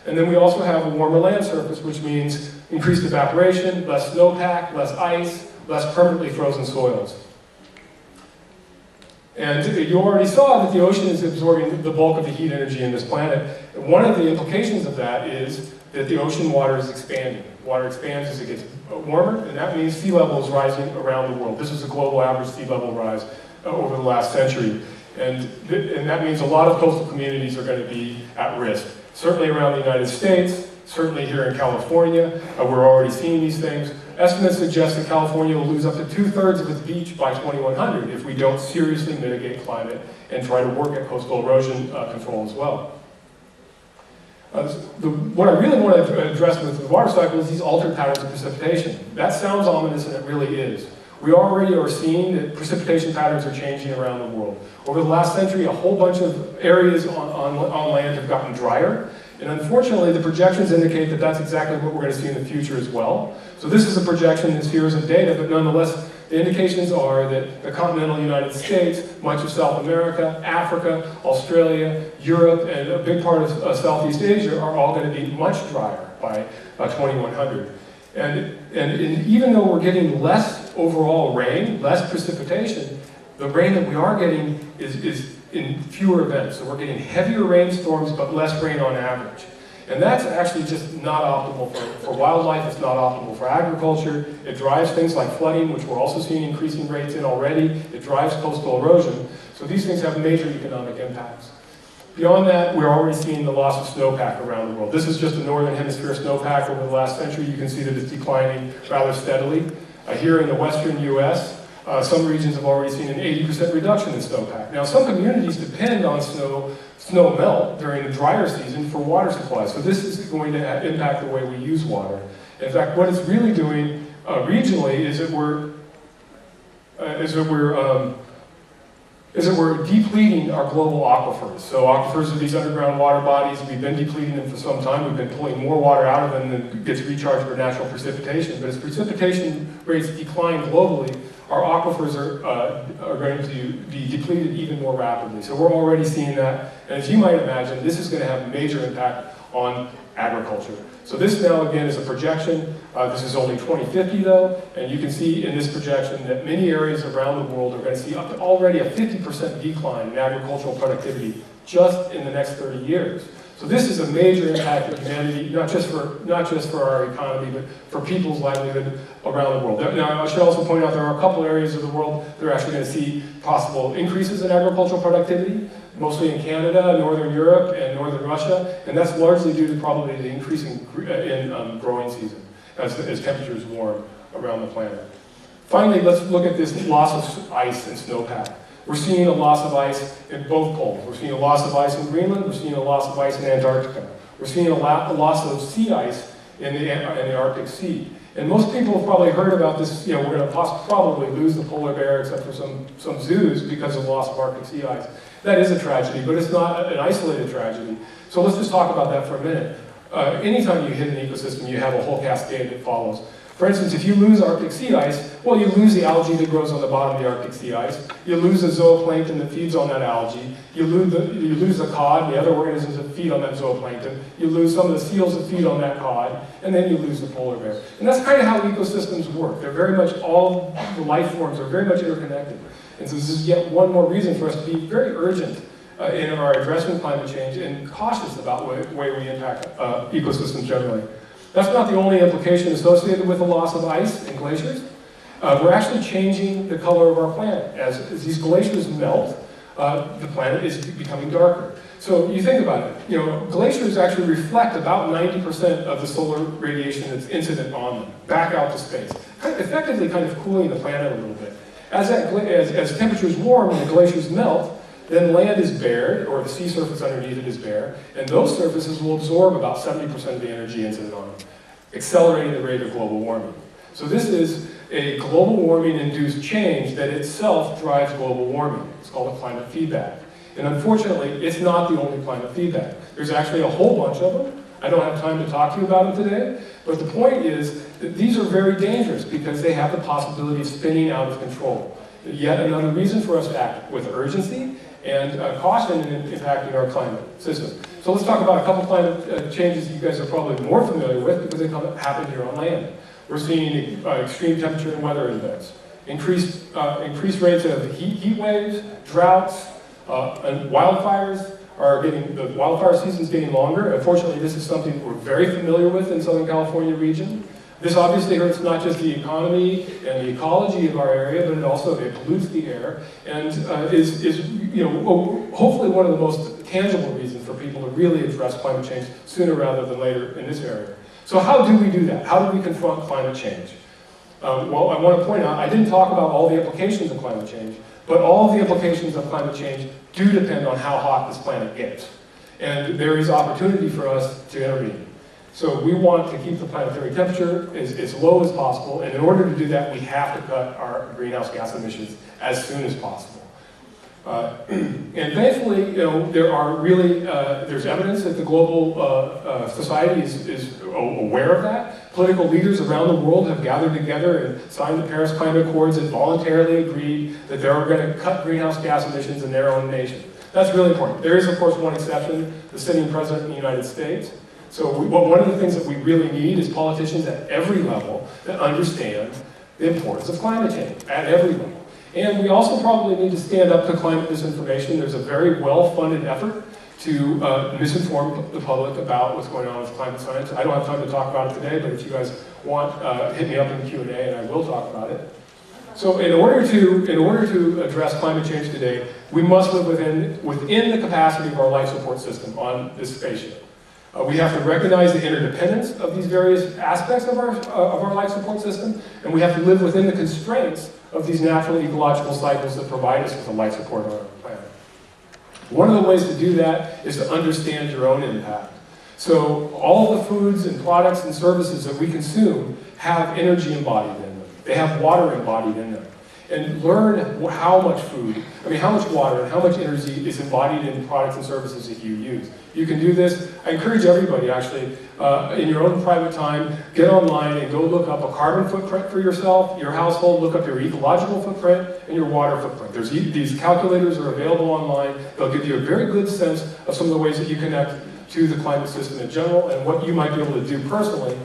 And then we also have a warmer land surface, which means increased evaporation, less snowpack, less ice, less permanently frozen soils. And you already saw that the ocean is absorbing the bulk of the heat energy in this planet. And one of the implications of that is that the ocean water is expanding. Water expands as it gets warmer, and that means sea level is rising around the world. This is a global average sea level rise over the last century. And that means a lot of coastal communities are going to be at risk. Certainly around the United States, certainly here in California, we're already seeing these things. Estimates suggest that California will lose up to 2/3 of its beach by 2100 if we don't seriously mitigate climate and try to work at coastal erosion control as well. What I really want to address with the water cycle is these altered patterns of precipitation. That sounds ominous, and it really is. We already are seeing that precipitation patterns are changing around the world. Over the last century, a whole bunch of areas on land have gotten drier. And unfortunately, the projections indicate that that's exactly what we're going to see in the future as well. So this is a projection, this here isn't data, but nonetheless, the indications are that the continental United States, much of South America, Africa, Australia, Europe, and a big part of Southeast Asia are all going to be much drier by 2100. And even though we're getting less overall rain, less precipitation, the rain that we are getting is in fewer events. So we're getting heavier rainstorms, but less rain on average. And that's actually just not optimal for wildlife. It's not optimal for agriculture. It drives things like flooding, which we're also seeing increasing rates in already. It drives coastal erosion. So these things have major economic impacts. Beyond that, we're already seeing the loss of snowpack around the world. This is just the northern hemisphere snowpack over the last century. You can see that it's declining rather steadily. Here in the western U.S., some regions have already seen an 80% reduction in snowpack. Now, some communities depend on snow melt during the drier season for water supply, so this is going to impact the way we use water. In fact, what it's really doing regionally is that we're depleting our global aquifers. So aquifers are these underground water bodies. We've been depleting them for some time. We've been pulling more water out of them than gets recharged for natural precipitation. But as precipitation rates decline globally, our aquifers are going to be depleted even more rapidly. So we're already seeing that. And as you might imagine, this is going to have a major impact on agriculture. So this now, again, is a projection. This is only 2050, though, and you can see in this projection that many areas around the world are going to see up to already a 50% decline in agricultural productivity just in the next 30 years. So this is a major impact of humanity, not just for our economy, but for people's livelihood around the world. Now, I should also point out there are a couple areas of the world that are actually going to see possible increases in agricultural productivity, mostly in Canada, Northern Europe, and Northern Russia, and that's largely due to probably the increase in growing season as temperatures warm around the planet. Finally, let's look at this loss of ice and snowpack. We're seeing a loss of ice in both poles. We're seeing a loss of ice in Greenland. We're seeing a loss of ice in Antarctica. We're seeing a loss of sea ice in the Arctic Sea. And most people have probably heard about this, we're going to probably lose the polar bear except for some zoos because of the loss of Arctic sea ice. That is a tragedy, but it's not an isolated tragedy. So let's just talk about that for a minute. Anytime you hit an ecosystem, you have a whole cascade that follows. For instance, if you lose Arctic sea ice, well, you lose the algae that grows on the bottom of the Arctic sea ice. You lose the zooplankton that feeds on that algae. You lose the cod, the other organisms that feed on that zooplankton. You lose some of the seals that feed on that cod, and then you lose the polar bear. And that's kind of how ecosystems work. They're very much, all the life forms are very much interconnected. And so this is yet one more reason for us to be very urgent in our addressing climate change and cautious about the way we impact ecosystems generally. That's not the only implication associated with the loss of ice and glaciers. We're actually changing the color of our planet. As these glaciers melt, the planet is becoming darker. So you think about it, glaciers actually reflect about 90% of the solar radiation that's incident on them, back out to space, effectively kind of cooling the planet a little bit. As temperatures warm and the glaciers melt, then land is bared, or the sea surface underneath it is bare, and those surfaces will absorb about 70% of the energy incident on them, accelerating the rate of global warming. So this is a global warming-induced change that itself drives global warming. It's called a climate feedback. And unfortunately, it's not the only climate feedback. There's actually a whole bunch of them. I don't have time to talk to you about them today, but the point is that these are very dangerous because they have the possibility of spinning out of control. Yet another reason for us to act with urgency and caution in impacting our climate system. So let's talk about a couple climate changes you guys are probably more familiar with because they happen here on land. We're seeing extreme temperature and weather events, increased rates of heat waves, droughts, and wildfires. The wildfire season is getting longer. Unfortunately, this is something we're very familiar with in Southern California region. This obviously hurts not just the economy and the ecology of our area, but it pollutes the air and is hopefully one of the most tangible reasons for people to really address climate change sooner rather than later in this area. So how do we do that? How do we confront climate change? Well, I want to point out, I didn't talk about all the implications of climate change, but all of the implications of climate change do depend on how hot this planet gets. And there is opportunity for us to intervene. So we want to keep the planetary temperature as low as possible, and in order to do that, we have to cut our greenhouse gas emissions as soon as possible. And thankfully, there's evidence that the global society is aware of that. Political leaders around the world have gathered together and signed the Paris Climate Accords and voluntarily agreed that they're going to cut greenhouse gas emissions in their own nation. That's really important. There is, of course, one exception, the sitting president of the United States. So one of the things that we really need is politicians at every level that understand the importance of climate change, at every level. And we also probably need to stand up to climate misinformation. There's a very well-funded effort to misinform the public about what's going on with climate science. I don't have time to talk about it today, but if you guys want, hit me up in Q&A and I will talk about it. So in order to address climate change today, we must live within the capacity of our life support system on this spaceship. We have to recognize the interdependence of these various aspects of our life support system, and we have to live within the constraints of these natural ecological cycles that provide us with the life support on our planet. One of the ways to do that is to understand your own impact. So all the foods and products and services that we consume have energy embodied in them. They have water embodied in them. And learn how much water and how much energy is embodied in products and services that you use. You can do this. I encourage everybody, actually, in your own private time, get online and go look up a carbon footprint for yourself, your household, look up your ecological footprint and your water footprint. These calculators are available online. They'll give you a very good sense of some of the ways that you connect to the climate system in general and what you might be able to do personally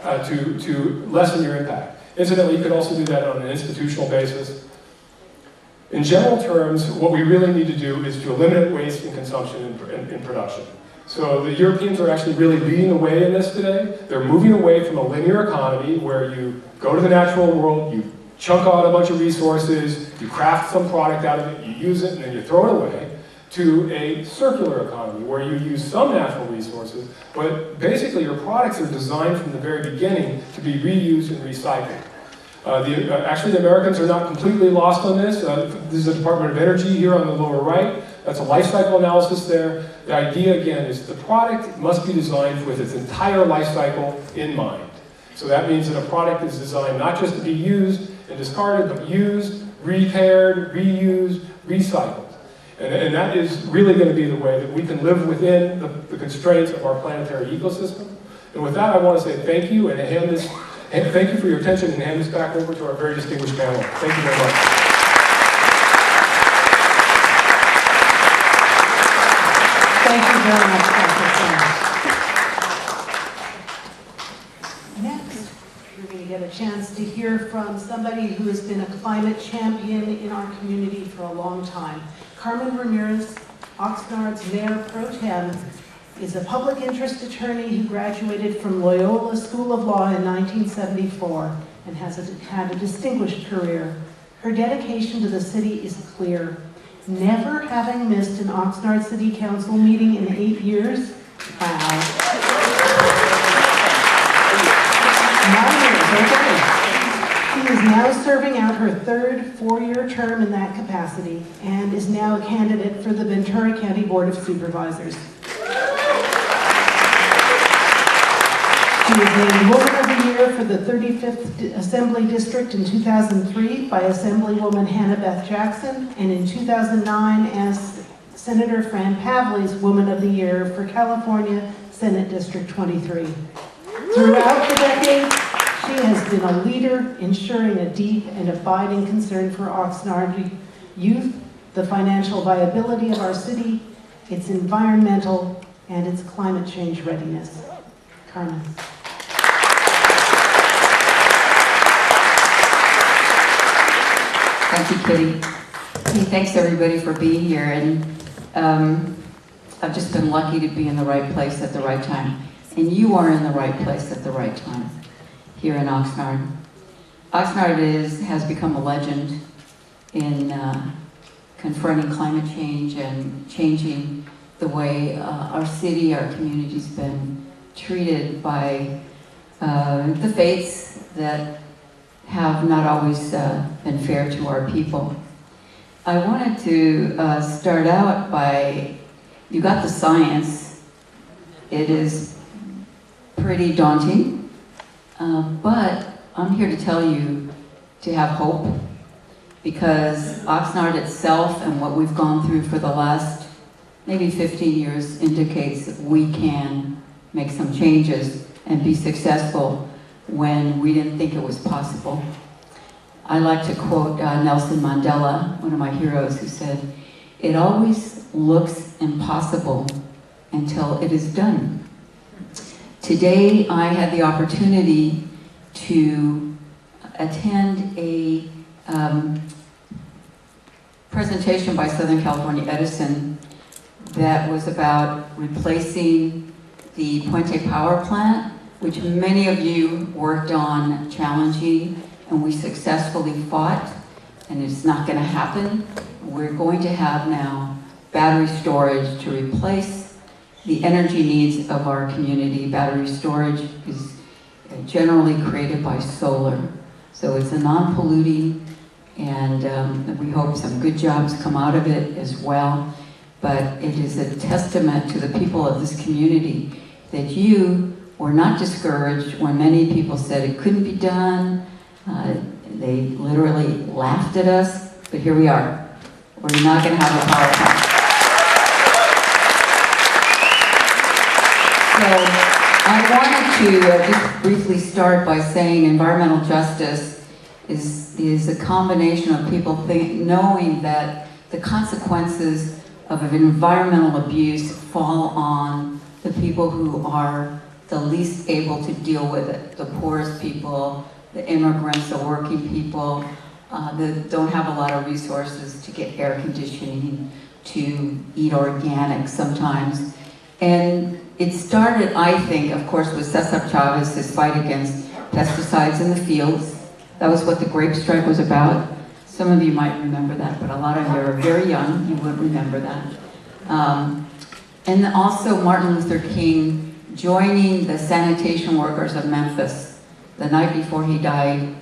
to lessen your impact. Incidentally, you could also do that on an institutional basis. In general terms, what we really need to do is to eliminate waste in consumption and in production. So the Europeans are actually really leading the way in this today. They're moving away from a linear economy where you go to the natural world, you chunk out a bunch of resources, you craft some product out of it, you use it, and then you throw it away, to a circular economy where you use some natural resources, but basically your products are designed from the very beginning to be reused and recycled. Actually, the Americans are not completely lost on this. This is the Department of Energy here on the lower right. That's a life cycle analysis there. The idea, again, is the product must be designed with its entire life cycle in mind. So that means that a product is designed not just to be used and discarded, but used, repaired, reused, recycled. And that is really going to be the way that we can live within the constraints of our planetary ecosystem. And with that, I want to say thank you and thank you for your attention and hand this back over to our very distinguished panel. Thank you very much. Thank you very much, Dr. French. Next, we're going to get a chance to hear from somebody who has been a climate champion in our community for a long time. Carmen Ramirez, Oxnard's Mayor Pro Tem, is a public interest attorney who graduated from Loyola School of Law in 1974 and has had a distinguished career. Her dedication to the city is clear. Never having missed an Oxnard City Council meeting in 8 years. Wow. 9 years, okay. She is now serving out her third 4-year term in that capacity and is now a candidate for the Ventura County Board of Supervisors. She was named Woman of the Year for the 35th Assembly District in 2003 by Assemblywoman Hannah Beth Jackson, and in 2009 as Senator Fran Pavley's Woman of the Year for California Senate District 23. Throughout the decades, she has been a leader ensuring a deep and abiding concern for Oxnard youth, the financial viability of our city, its environmental, and its climate change readiness. Carmen. Thank you, Kitty. Hey, thanks everybody for being here. And I've just been lucky to be in the right place at the right time. And you are in the right place at the right time here in Oxnard. Oxnard has become a legend in confronting climate change and changing the way our city, our community's been treated by the faiths that have not always been fair to our people. I wanted to start out by, you got the science. It is pretty daunting, but I'm here to tell you to have hope, because Oxnard itself and what we've gone through for the last maybe 15 years indicates that we can make some changes and be successful when we didn't think it was possible. I like to quote Nelson Mandela, one of my heroes, who said, "It always looks impossible until it is done." Today, I had the opportunity to attend a presentation by Southern California Edison that was about replacing the Puente Power Plant, which many of you worked on challenging, and we successfully fought, and it's not going to happen. We're going to have now battery storage to replace the energy needs of our community. Battery storage is generally created by solar. So it's a non-polluting, and we hope some good jobs come out of it as well. But it is a testament to the people of this community that you were not discouraged when many people said it couldn't be done. They literally laughed at us, but here we are. We're not going to have a power plant. So I wanted to just briefly start by saying environmental justice is a combination of people knowing that the consequences of an environmental abuse fall on the people who are the least able to deal with it, the poorest people, the immigrants, the working people, that don't have a lot of resources to get air conditioning, to eat organic sometimes. And it started, I think, of course, with Cesar Chavez's fight against pesticides in the fields. That was what the grape strike was about. Some of you might remember that, but a lot of you are very young, you wouldn't remember that. And also Martin Luther King joining the sanitation workers of Memphis the night before he died.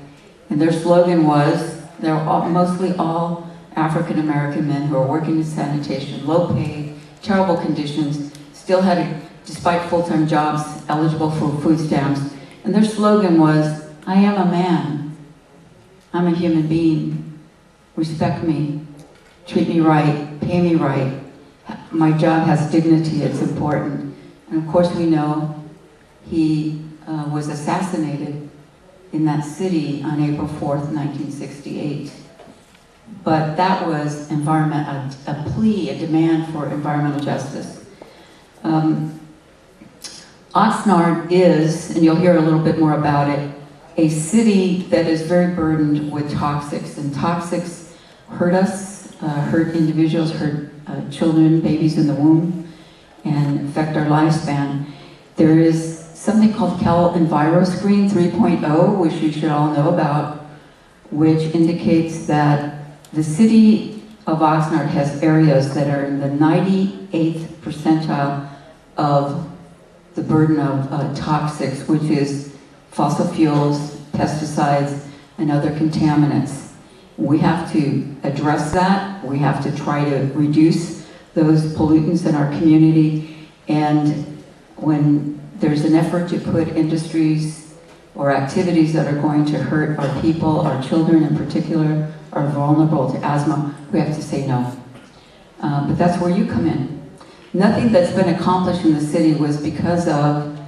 And their slogan was, they were mostly all African-American men who are working in sanitation, low paid, terrible conditions, still had, despite full-time jobs, eligible for food stamps. And their slogan was, I am a man. I'm a human being. Respect me. Treat me right. Pay me right. My job has dignity. It's important. And of course we know he was assassinated in that city on April 4th, 1968. But that was a plea, a demand for environmental justice. Oxnard is, and you'll hear a little bit more about it, a city that is very burdened with toxics. And toxics hurt us, hurt individuals, hurt children, babies in the womb, and affect our lifespan. There is something called Cal EnviroScreen 3.0, which you should all know about, which indicates that the city of Oxnard has areas that are in the 98th percentile of the burden of toxics, which is fossil fuels, pesticides, and other contaminants. We have to address that. We have to try to reduce those pollutants in our community. And when there's an effort to put industries or activities that are going to hurt our people, our children in particular, are vulnerable to asthma, we have to say no. But that's where you come in. Nothing that's been accomplished in the city was because of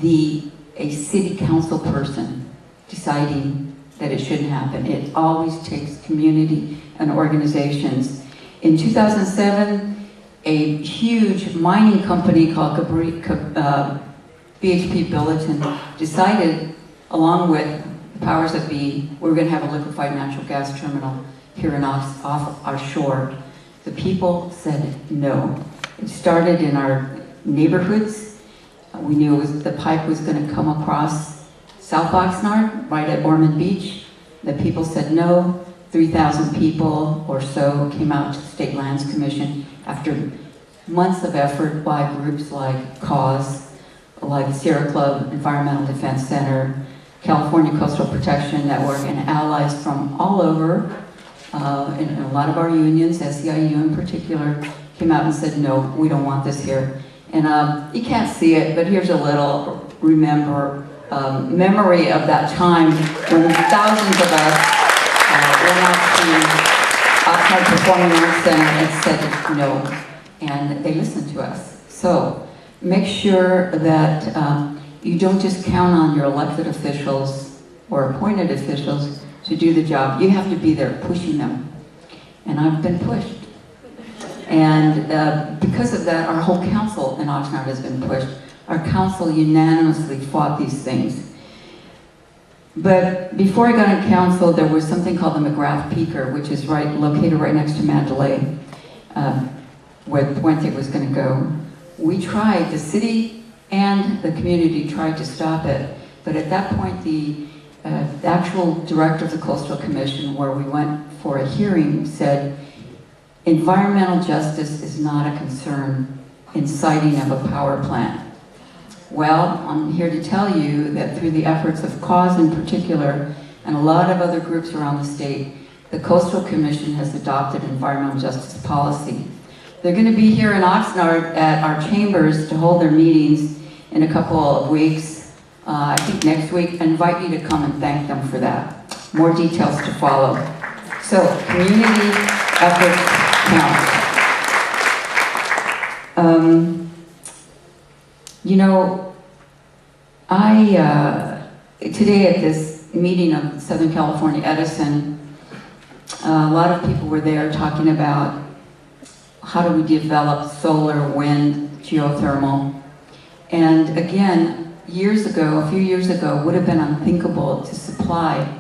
a city council person deciding that it shouldn't happen. It always takes community and organizations. In 2007, a huge mining company called BHP Billiton decided, along with the powers that be, we're going to have a liquefied natural gas terminal here off our shore. The people said no. It started in our neighborhoods. We knew the pipe was going to come across South Oxnard, right at Ormond Beach. The people said no. 3,000 people or so came out to the State Lands Commission after months of effort by groups like CAUSE, like Sierra Club Environmental Defense Center, California Coastal Protection Network, and allies from all over, and a lot of our unions, SEIU in particular, came out and said, no, we don't want this here. And you can't see it, but here's a little memory of that time when thousands of us went out to Oxnard Performing Arts Center and said no, and they listened to us. So make sure that you don't just count on your elected officials or appointed officials to do the job. You have to be there pushing them. And I've been pushed. And because of that, our whole council in Oxnard has been pushed. Our council unanimously fought these things. But before I got on council, there was something called the McGrath Peaker, which is located right next to Mandalay, where Puente was going to go. We tried, the city and the community tried to stop it, but at that point the actual director of the Coastal Commission, where we went for a hearing, said environmental justice is not a concern in siting of a power plant. Well, I'm here to tell you that through the efforts of CAUSE in particular, and a lot of other groups around the state, the Coastal Commission has adopted environmental justice policy. They're going to be here in Oxnard at our chambers to hold their meetings in a couple of weeks. I think next week. I invite you to come and thank them for that. More details to follow. So, community efforts count. You know, today at this meeting of Southern California Edison, a lot of people were there talking about how do we develop solar, wind, geothermal. And again, a few years ago, would have been unthinkable to supply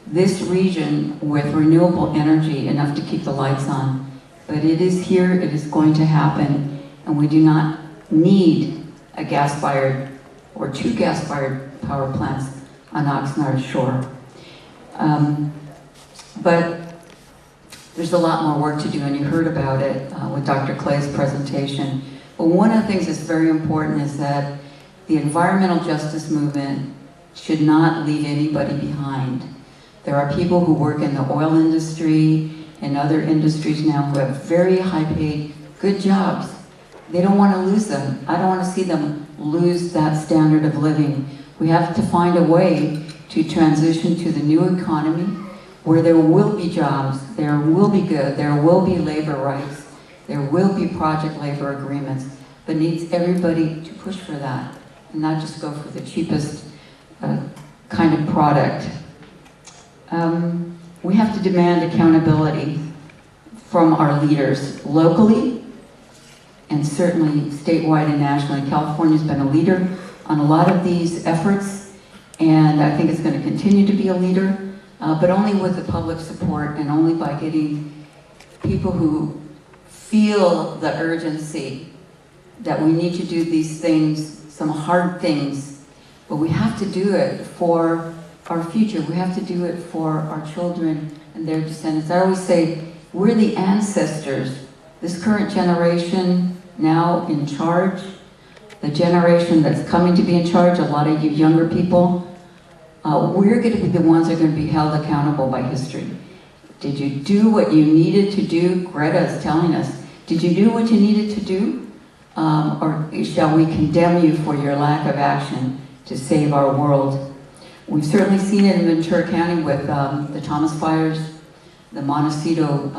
this region with renewable energy enough to keep the lights on. But it is here, it is going to happen, and we do not need a gas-fired or two gas-fired power plants on Oxnard shore. But there's a lot more work to do, and you heard about it with Dr. Clay's presentation. But one of the things that's very important is that the environmental justice movement should not leave anybody behind. There are people who work in the oil industry and other industries now who have very high-paid, good jobs. They don't want to lose them. I don't want to see them lose that standard of living. We have to find a way to transition to the new economy where there will be jobs, there will be good, there will be labor rights, there will be project labor agreements, but needs everybody to push for that and not just go for the cheapest kind of product. We have to demand accountability from our leaders locally and certainly statewide and nationally. California's been a leader on a lot of these efforts, and I think it's going to continue to be a leader, but only with the public support and only by getting people who feel the urgency that we need to do these things, some hard things, but we have to do it for our future. We have to do it for our children and their descendants. I always say, we're the ancestors. This current generation now in charge, the generation that's coming to be in charge, a lot of you younger people, we're going to be the ones that are going to be held accountable by history. Did you do what you needed to do? Greta is telling us, did you do what you needed to do? Or shall we condemn you for your lack of action to save our world? We've certainly seen it in Ventura County with the Thomas fires, the Montecito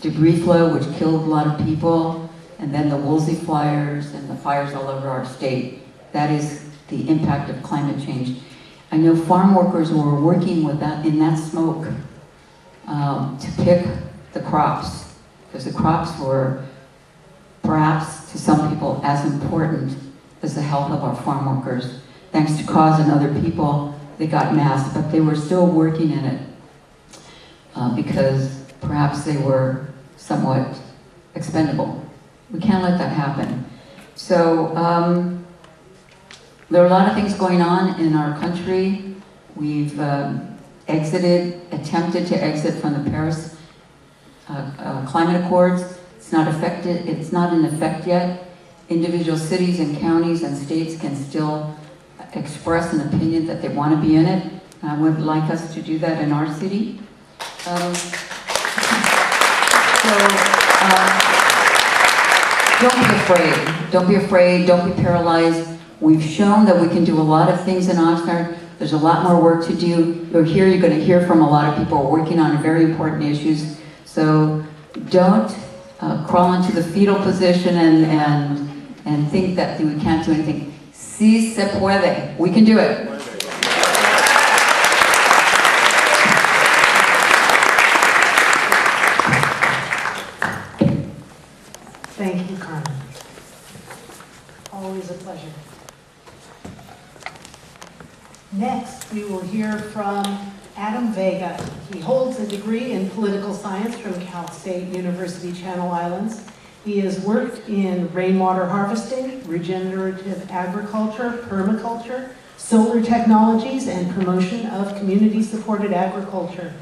debris flow, which killed a lot of people, and then the Woolsey fires and the fires all over our state. That is the impact of climate change. I know farm workers were working with that in that smoke to pick the crops, because the crops were perhaps to some people as important as the health of our farm workers. Thanks to CAUSE and other people, they got masked, but they were still working in it because perhaps they were somewhat expendable. We can't let that happen. So there are a lot of things going on in our country. We've attempted to exit from the Paris Climate Accords. It's not in effect yet. Individual cities and counties and states can still express an opinion that they want to be in it. And I would like us to do that in our city. Don't be afraid. Don't be afraid. Don't be paralyzed. We've shown that we can do a lot of things in Oxnard. There's a lot more work to do. You're going to hear from a lot of people working on very important issues. So don't crawl into the fetal position and think that we can't do anything. Sí se puede. We can do it. Thank you, Carmen. Always a pleasure. Next, we will hear from Adam Vega. He holds a degree in political science from Cal State University Channel Islands. He has worked in rainwater harvesting, regenerative agriculture, permaculture, solar technologies, and promotion of community-supported agriculture.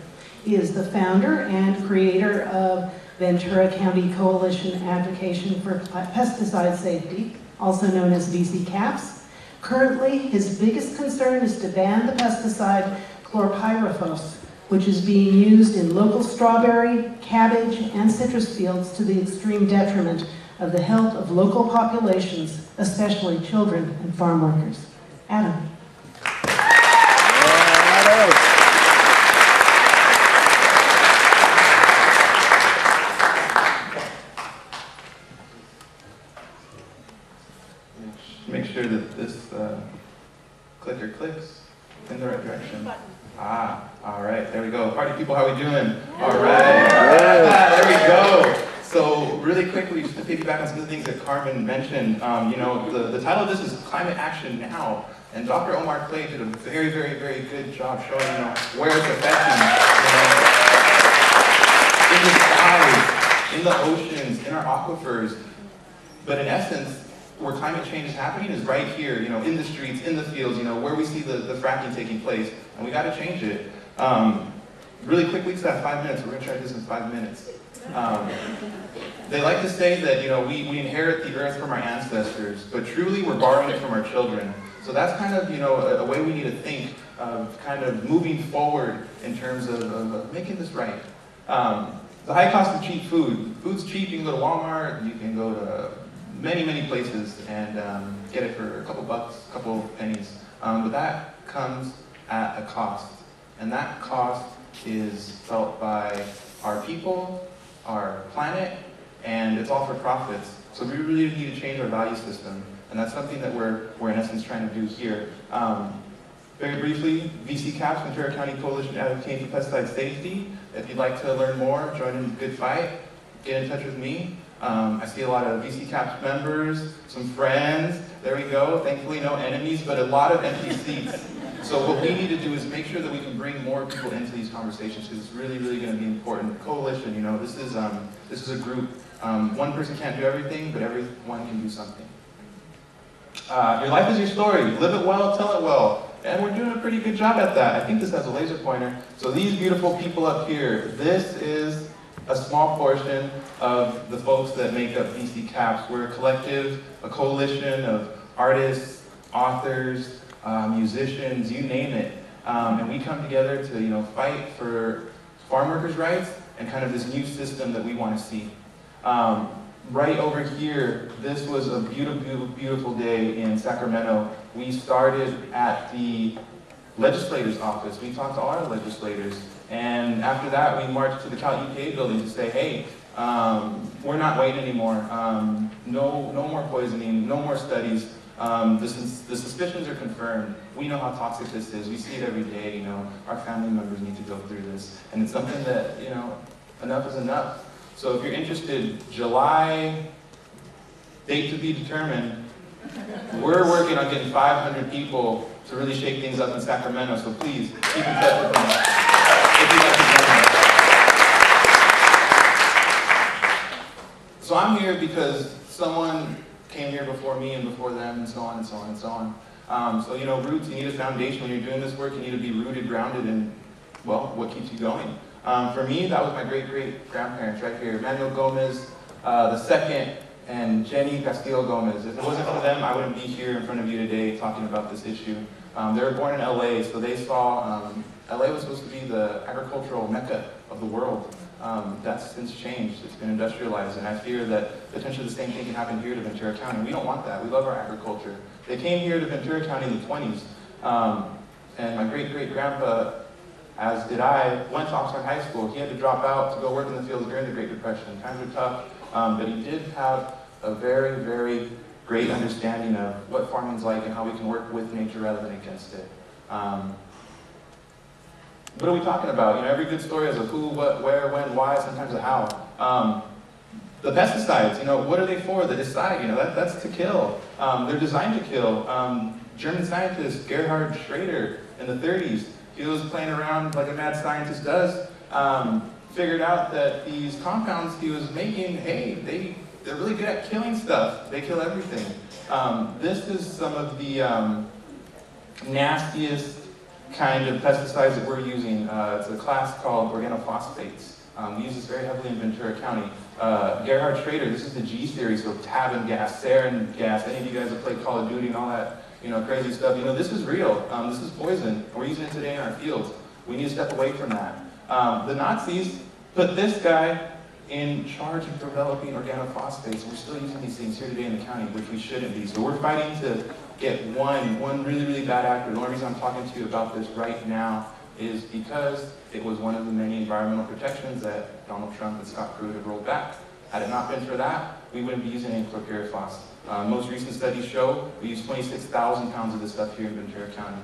He is the founder and creator of Ventura County Coalition Advocation for Pesticide Safety, also known as VC-CAPS. Currently, his biggest concern is to ban the pesticide chlorpyrifos, which is being used in local strawberry, cabbage, and citrus fields to the extreme detriment of the health of local populations, especially children and farm workers. Adam. Make sure that this clicker clicks in the right direction. All right, there we go. Party people, how we doing? All right, there we go. So really quickly, just to piggyback on some of the things that Carmen mentioned, you know, the title of this is Climate Action Now, and Dr. Omar Clay did a very, very, very good job showing, you know, where it's affecting, in the skies, in the oceans, in our aquifers, but in essence, where climate change is happening is right here, you know, in the streets, in the fields, you know, where we see the fracking taking place, and we got to change it. Really quickly, because I have 5 minutes, we're going to try this in 5 minutes. They like to say that, you know, we inherit the earth from our ancestors, but truly we're borrowing it from our children. So that's kind of, you know, a way we need to think of kind of moving forward in terms of making this right. The high cost of cheap food. Food's cheap, you can go to Walmart, you can go to many, many places and get it for a couple bucks, a couple pennies. But that comes at a cost. And that cost is felt by our people, our planet, and it's all for profits. So we really need to change our value system. And that's something that we're in essence trying to do here. Very briefly, VC-CAPS, Ventura County Coalition Advocating for Pesticide Safety. If you'd like to learn more, join in the good fight, get in touch with me. I see a lot of VC-CAPS members, some friends, there we go. Thankfully no enemies, but a lot of empty seats. So what we need to do is make sure that we can bring more people into these conversations, because it's really, really going to be important. Coalition, you know, this is a group. One person can't do everything, but everyone can do something. Your life is your story. Live it well, tell it well. And we're doing a pretty good job at that. I think this has a laser pointer. So these beautiful people up here, this is a small portion of the folks that make up VC-CAPS. We're a collective, a coalition of artists, authors, musicians, you name it. And we come together to, you know, fight for farm workers' rights and kind of this new system that we want to see. Right over here, this was a beautiful, beautiful day in Sacramento. We started at the legislator's office. We talked to all our legislators. And after that, we marched to the Cal EPA building to say, hey, we're not waiting anymore. No more poisoning, no more studies. The suspicions are confirmed. We know how toxic this is. We see it every day, you know. Our family members need to go through this. And it's something that, you know, enough is enough. So if you're interested, July, date to be determined, we're working on getting 500 people to really shake things up in Sacramento, so please keep in touch with them if you'd like to join us. So I'm here because someone came here before me and before them, and so on and so on and so on. So, you know, roots, you need a foundation. When you're doing this work, you need to be rooted, grounded in, well, what keeps you going. For me, that was my great-great-grandparents right here, Manuel Gomez II and Jenny Castillo Gomez. If it wasn't for them, I wouldn't be here in front of you today talking about this issue. They were born in LA, so they saw, LA was supposed to be the agricultural mecca of the world. That's since changed. It's been industrialized, and I fear that potentially the same thing can happen here to Ventura County. We don't want that. We love our agriculture. They came here to Ventura County in the 20s, and my great-great-grandpa, as did I, went to Oxnard High School. He had to drop out to go work in the fields during the Great Depression. Times were tough, but he did have a very, very great understanding of what farming's like and how we can work with nature rather than against it. What are we talking about? You know, every good story has a who, what, where, when, why, sometimes a how. The pesticides, you know, what are they for? They decide, you know, that's to kill. They're designed to kill. German scientist Gerhard Schrader in the 30s, he was playing around like a mad scientist does, figured out that these compounds he was making, hey, they're really good at killing stuff. They kill everything. This is some of the nastiest kind of pesticides that we're using. It's a class called organophosphates. We use this very heavily in Ventura County. Gerhard Schrader, this is the G series, so Tavin gas, sarin gas. Any of you guys that play Call of Duty and all that, crazy stuff, this is real. This is poison. We're using it today in our fields. We need to step away from that. The Nazis put this guy in charge of developing organophosphates. We're still using these things here today in the county, which we shouldn't be. So we're fighting to get one really, really bad actor. The only reason I'm talking to you about this right now is because it was one of the many environmental protections that Donald Trump and Scott Pruitt have rolled back. Had it not been for that, we wouldn't be using any chlorpyrifos. Most recent studies show we use 26,000 pounds of this stuff here in Ventura County.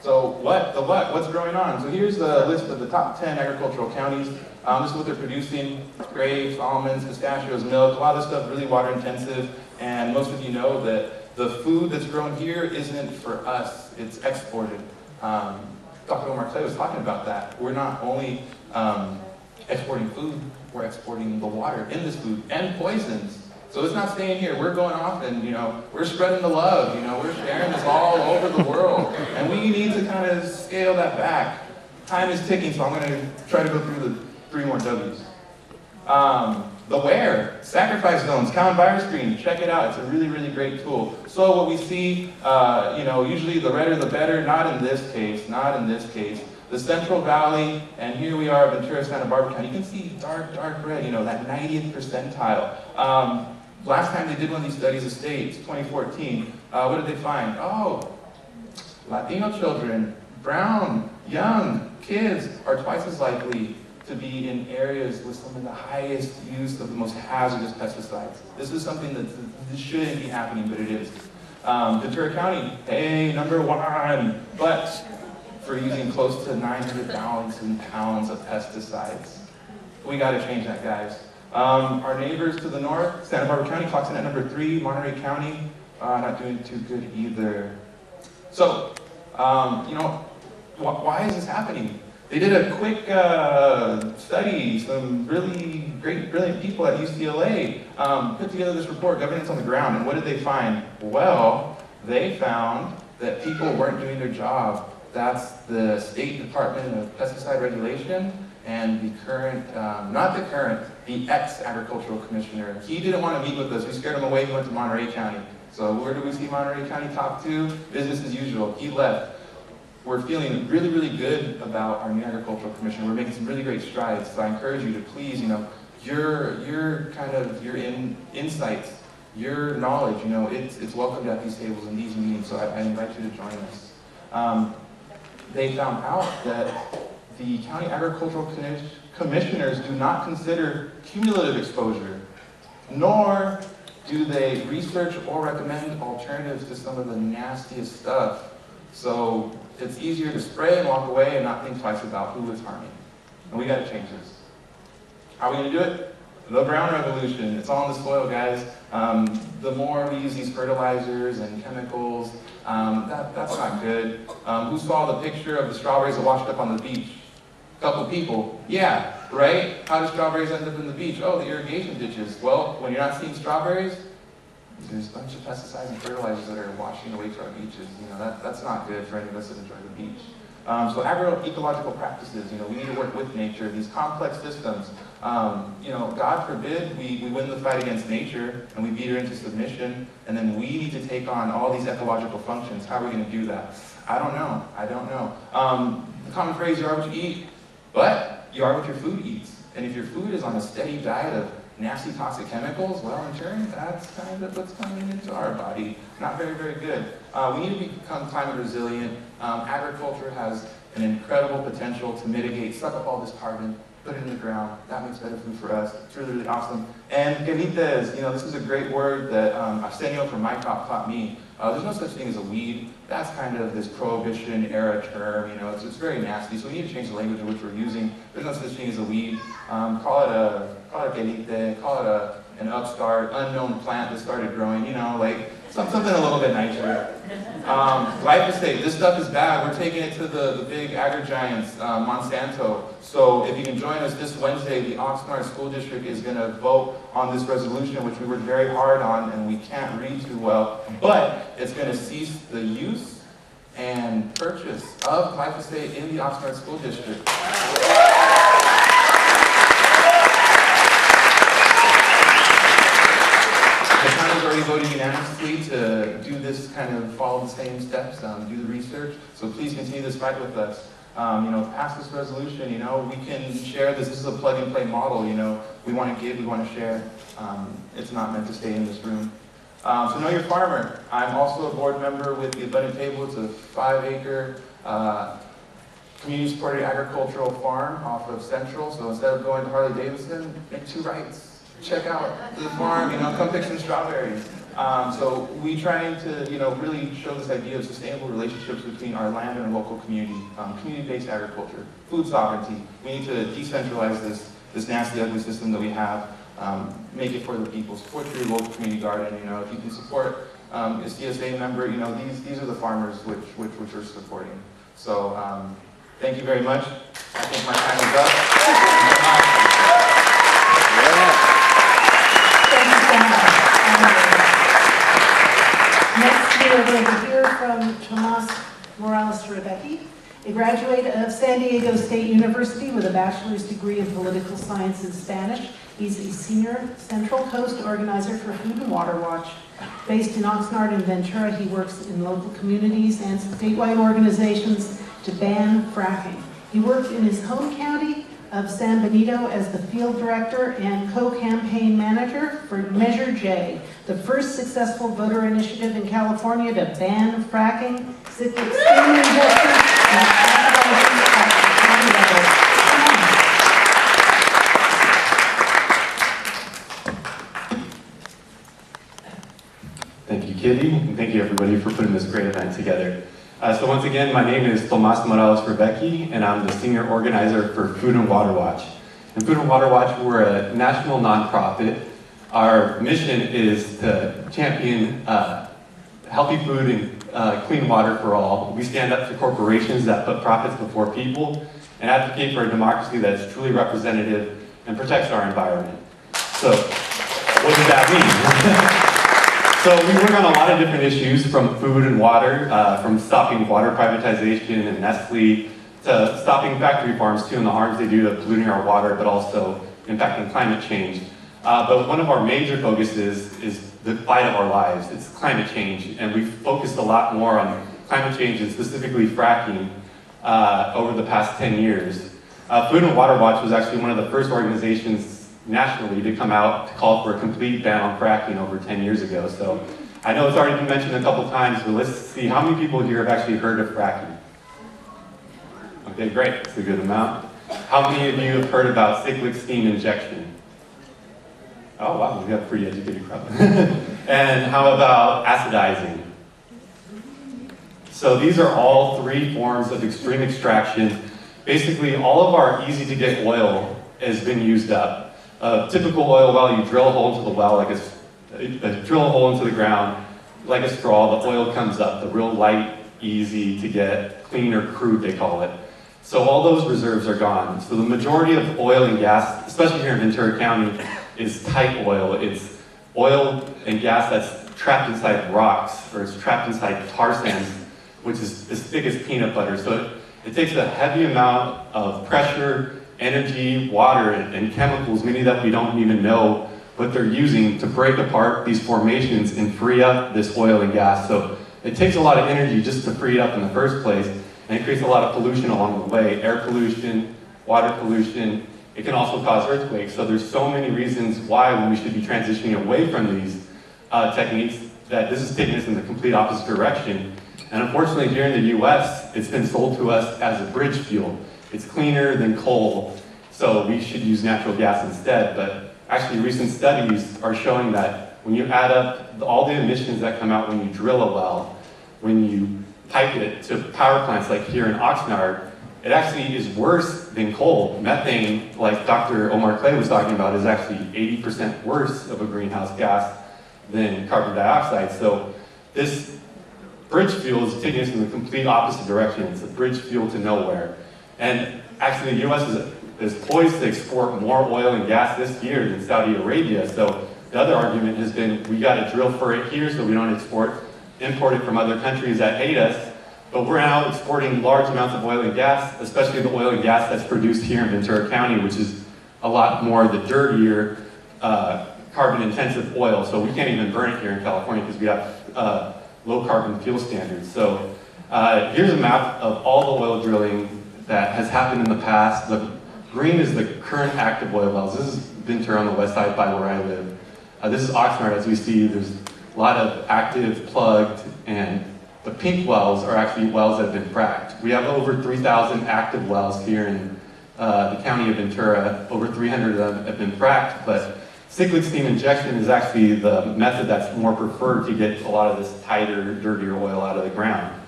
So what's going on? So here's the list of the top 10 agricultural counties. This is what they're producing: grapes, almonds, pistachios, milk. A lot of this stuff really water intensive, and most of you know that the food that's grown here isn't for us, it's exported. Dr. Omar Clay was talking about that. We're not only exporting food, we're exporting the water in this food and poisons. So it's not staying here. We're going off and, we're spreading the love. We're sharing this all over the world. And we need to kind of scale that back. Time is ticking, so I'm going to try to go through the 3 more W's. The WHERE, sacrifice zones, cow virus screen, check it out. It's a really, really great tool. So what we see, usually the redder the better, not in this case, not in this case. The Central Valley, and here we are, Ventura, Santa Barbara County. You can see dark red, that 90th percentile. Last time they did one of these studies of states, 2014, what did they find? Oh, Latino children, brown, young kids are twice as likely to be in areas with some of the highest use of the most hazardous pesticides. This is something that shouldn't be happening, but it is. Ventura County, hey, #1, but for using close to 900,000 pounds of pesticides. We gotta change that, guys. Our neighbors to the north, Santa Barbara County clocks in at #3, Monterey County, not doing too good either. So, why is this happening? They did a quick study, some really great, brilliant people at UCLA put together this report, Governance on the Ground, and what did they find? Well, they found that people weren't doing their job. That's the State Department of Pesticide Regulation and the current, the ex-agricultural commissioner. He didn't want to meet with us. We scared him away. He went to Monterey County. So where do we see Monterey County top 2? Business as usual. He left. We're feeling really, really good about our new agricultural commissioner. We're making some really great strides. So I encourage you to please, your insights, your knowledge, it's welcomed at these tables and these meetings. So I invite you to join us. They found out that the county agricultural commissioners do not consider cumulative exposure, nor do they research or recommend alternatives to some of the nastiest stuff. So it's easier to spray and walk away and not think twice about who is harming. And we gotta change this. How are we gonna do it? The brown revolution. It's all in the soil, guys. The more we use these fertilizers and chemicals, that's not good. Who saw the picture of the strawberries that washed up on the beach? A couple people. Yeah, right? How do strawberries end up in the beach? Oh, the irrigation ditches. Well, when you're not seeing strawberries, there's a bunch of pesticides and fertilizers that are washing away to our beaches. That's not good for any of us that enjoy the beach. So agroecological practices, we need to work with nature, these complex systems. God forbid we win the fight against nature and we beat her into submission, and then we need to take on all these ecological functions. How are we going to do that? I don't know. The common phrase, you are what you eat, but you are what your food eats. And if your food is on a steady diet of nasty toxic chemicals, well, in turn, that's kind of what's coming into our body. Not very, very good. We need to become climate resilient. Agriculture has an incredible potential to mitigate, suck up all this carbon, put it in the ground. That makes better food for us. It's really, really awesome. And gelites, this is a great word that Arsenio from my crop taught me. There's no such thing as a weed. That's kind of this prohibition era term, it's very nasty. So we need to change the language in which we're using. There's no such thing as a weed. Call it a gelite, call it an upstart, unknown plant that started growing, something a little bit nicer. Glyphosate, this stuff is bad. We're taking it to the big agri-giants, Monsanto. So if you can join us this Wednesday, the Oxnard School District is going to vote on this resolution, which we worked very hard on and we can't read too well, but it's going to cease the use and purchase of glyphosate in the Oxnard School District. the town has already voted unanimously to do this kind of follow the same steps, do the research. So please continue this fight with us. Pass this resolution. We can share this. This is a plug and play model. We want to give, we want to share. It's not meant to stay in this room. So know your farmer. I'm also a board member with the Abundant Table. It's a 5-acre community-supported agricultural farm off of Central. So instead of going to Harley-Davidson, make 2 rights. Check out the farm. Come pick some strawberries. So we trying to, really show this idea of sustainable relationships between our land and our local community, community-based agriculture, food sovereignty. We need to decentralize this nasty, ugly system that we have. Make it for the people. Support your local community garden. If you can support a CSA member, these are the farmers which we're supporting. So thank you very much. I think my time is up. Thank you so much. Next, we are going to hear from Tomas Morales Rebecki, a graduate of San Diego State University with a bachelor's degree in political science and Spanish. He's a senior Central Coast organizer for Food and Water Watch. Based in Oxnard and Ventura, he works in local communities and statewide organizations to ban fracking. He worked in his home county of San Benito as the field director and co-campaign manager for Measure J, the first successful voter initiative in California to ban fracking, civic extreme injustice, and advocacy at the county level. Thank you, Kitty, and thank you everybody for putting this great event together. So once again, my name is Tomas Morales Rebecki, and I'm the senior organizer for Food and Water Watch. And Food and Water Watch, we're a national nonprofit. Our mission is to champion healthy food and clean water for all. We stand up to corporations that put profits before people and advocate for a democracy that's truly representative and protects our environment. So, what does that mean? So we work on a lot of different issues, from food and water, from stopping water privatization and Nestle, to stopping factory farms too and the harms they do to polluting our water, but also impacting climate change. But one of our major focuses is the fight of our lives. It's climate change, and we've focused a lot more on climate change and specifically fracking over the past 10 years. Food and Water Watch was actually one of the first organizations nationally to come out to call for a complete ban on fracking over 10 years ago. So I know it's already been mentioned a couple times, but let's see how many people here have actually heard of fracking. Okay, great, that's a good amount. How many of you have heard about cyclic steam injection? Oh wow, we've got a pretty educated crowd. And how about acidizing? So these are all 3 forms of extreme extraction. Basically, all of our easy to get oil has been used up. Typical oil well, you drill a hole into the well, drill a hole into the ground, like a straw, the oil comes up, the real light, easy to get, clean or crude they call it. So all those reserves are gone. So the majority of oil and gas, especially here in Ventura County, is tight oil. It's oil and gas that's trapped inside rocks, or it's trapped inside tar sands, which is as thick as peanut butter. So it takes a heavy amount of pressure, energy, water, and chemicals, many that we don't even know what they're using to break apart these formations and free up this oil and gas. So it takes a lot of energy just to free it up in the first place, and it creates a lot of pollution along the way. Air pollution, water pollution. It can also cause earthquakes. So there's so many reasons why we should be transitioning away from these techniques, that this is taking us in the complete opposite direction. And unfortunately, here in the US, it's been sold to us as a bridge fuel. It's cleaner than coal, so we should use natural gas instead. But actually, recent studies are showing that when you add up all the emissions that come out when you drill a well, when you pipe it to power plants like here in Oxnard, it actually is worse than coal. Methane, like Dr. Omar Clay was talking about, is actually 80% worse of a greenhouse gas than carbon dioxide. So this bridge fuel is taking us in the complete opposite direction. It's a bridge fuel to nowhere. And actually, the U.S. is poised to export more oil and gas this year than Saudi Arabia. So the other argument has been, we got to drill for it here so we don't import it from other countries that hate us. But we're now exporting large amounts of oil and gas, especially the oil and gas that's produced here in Ventura County, which is a lot more the dirtier carbon intensive oil, so we can't even burn it here in California because we have low carbon fuel standards. So here's a map of all the oil drilling that has happened in the past. The green is the current active oil wells. This is Ventura on the west side by where I live. This is Oxnard, as we see. There's a lot of active, plugged, and the pink wells are actually wells that have been fracked. We have over 3,000 active wells here in the county of Ventura. Over 300 of them have been fracked, but cyclic steam injection is actually the method that's more preferred to get a lot of this tighter, dirtier oil out of the ground.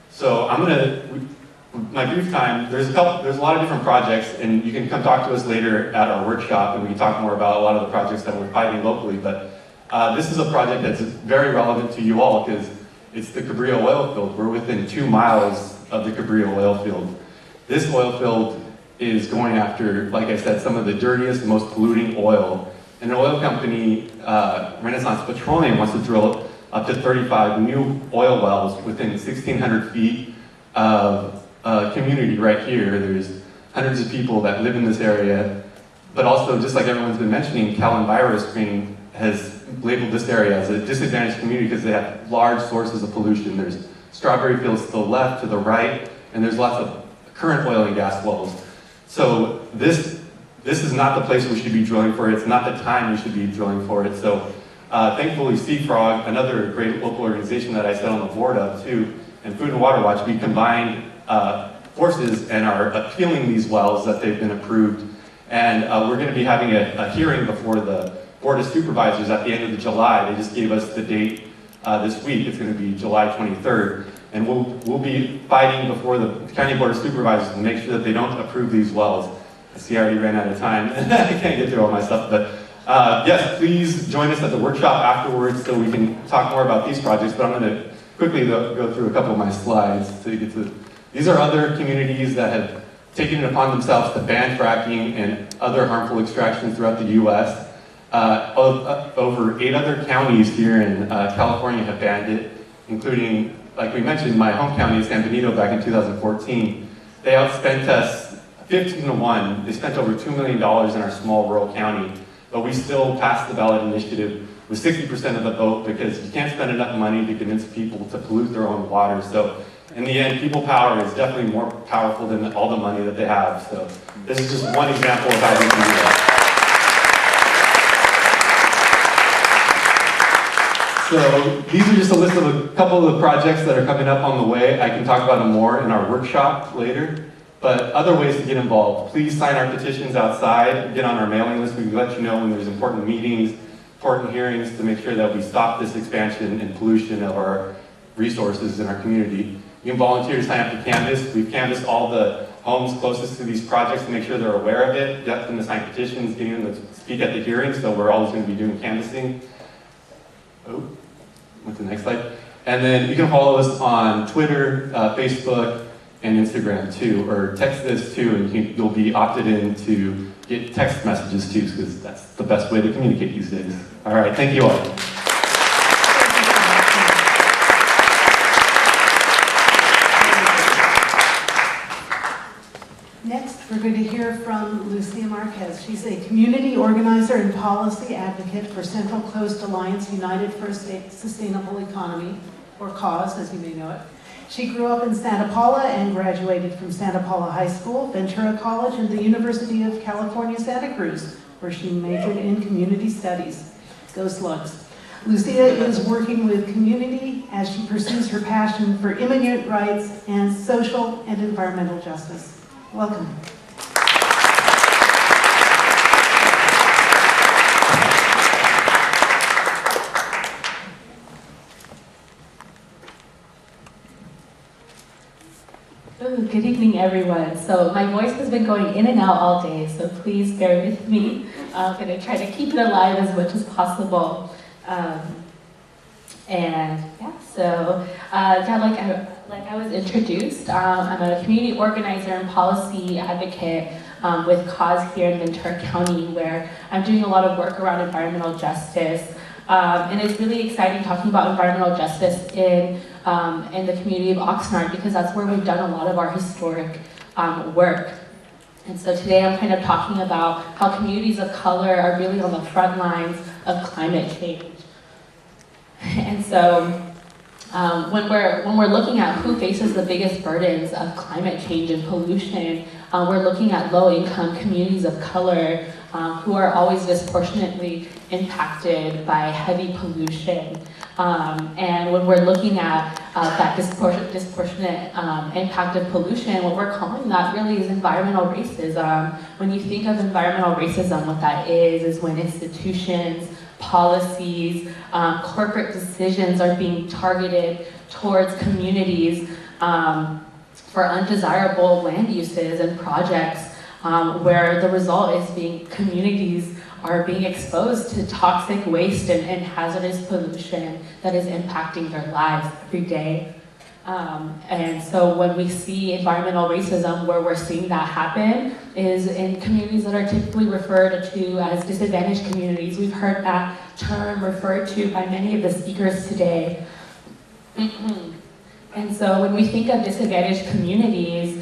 So my brief time, there's a lot of different projects, and you can come talk to us later at our workshop, and we can talk more about a lot of the projects that we're fighting locally. But this is a project that's very relevant to you all because it's the Cabrillo oil field. We're within 2 miles of the Cabrillo oil field. This oil field is going after, like I said, some of the dirtiest, most polluting oil. And an oil company, Renaissance Petroleum, wants to drill up to 35 new oil wells within 1,600 feet of a community right here. There's hundreds of people that live in this area, but also, just like everyone's been mentioning, Cal Enviroscreen has labeled this area as a disadvantaged community because they have large sources of pollution. There's strawberry fields to the left, to the right, and there's lots of current oil and gas wells. So this is not the place we should be drilling for. It's not the time we should be drilling for it. So thankfully, Seafrog, another great local organization that I sit on the board of too, and Food and Water Watch, we combined forces and are appealing these wells that they've been approved. And we're going to be having a hearing before the Board of Supervisors at the end of July. They just gave us the date this week. It's going to be July 23rd. And we'll be fighting before the County Board of Supervisors to make sure that they don't approve these wells. I see I already ran out of time. I can't get through all my stuff. But yes, please join us at the workshop afterwards so we can talk more about these projects. But I'm going to quickly go through a couple of my slides to get to. These are other communities that have taken it upon themselves to ban fracking and other harmful extractions throughout the U.S. Over 8 other counties here in California have banned it, including, like we mentioned, my home county, San Benito, back in 2014. They outspent us 15-1. They spent over $2 million in our small rural county, but we still passed the ballot initiative with 60% of the vote because you can't spend enough money to convince people to pollute their own water. So in the end, people power is definitely more powerful than all the money that they have. So this is just one example of how we can do that. So these are just a list of a couple of the projects that are coming up on the way. I can talk about them more in our workshop later. But other ways to get involved, please sign our petitions outside, get on our mailing list. We can let you know when there's important meetings, important hearings to make sure that we stop this expansion and pollution of our resources in our community. You can volunteer to sign up to canvass. We've canvassed all the homes closest to these projects to make sure they're aware of it, get them to sign petitions, getting them to speak at the hearings, so we're always going to be doing canvassing. Oh, what's the next slide? And then you can follow us on Twitter, Facebook, and Instagram too, or text this too, and you'll be opted in to get text messages too, because that's the best way to communicate these days. All right, thank you all. Next, we're going to hear from Lucia Marquez. She's a community organizer and policy advocate for Central Coast Alliance United for a Sustainable Economy, or CAUSE, as you may know it. She grew up in Santa Paula and graduated from Santa Paula High School, Ventura College, and the University of California, Santa Cruz, where she majored in community studies. Go Slugs. Lucia is working with community as she pursues her passion for immigrant rights and social and environmental justice. Welcome. Good evening, everyone. So my voice has been going in and out all day, so please bear with me. I'm going to try to keep it alive as much as possible. Like I was introduced, I'm a community organizer and policy advocate with CAUSE here in Ventura County, where I'm doing a lot of work around environmental justice. And it's really exciting talking about environmental justice in the community of Oxnard, because that's where we've done a lot of our historic work. And so today I'm kind of talking about how communities of color are really on the front lines of climate change. And so when we're looking at who faces the biggest burdens of climate change and pollution, we're looking at low-income communities of color who are always disproportionately impacted by heavy pollution. And when we're looking at that disproportionate impact of pollution, what we're calling that really is environmental racism. When you think of environmental racism, what that is when institutions, policies, corporate decisions are being targeted towards communities for undesirable land uses and projects where the result is communities are being exposed to toxic waste and hazardous pollution that is impacting their lives every day. And so when we see environmental racism, where we're seeing that happen is in communities that are typically referred to as disadvantaged communities. We've heard that term referred to by many of the speakers today. And so when we think of disadvantaged communities,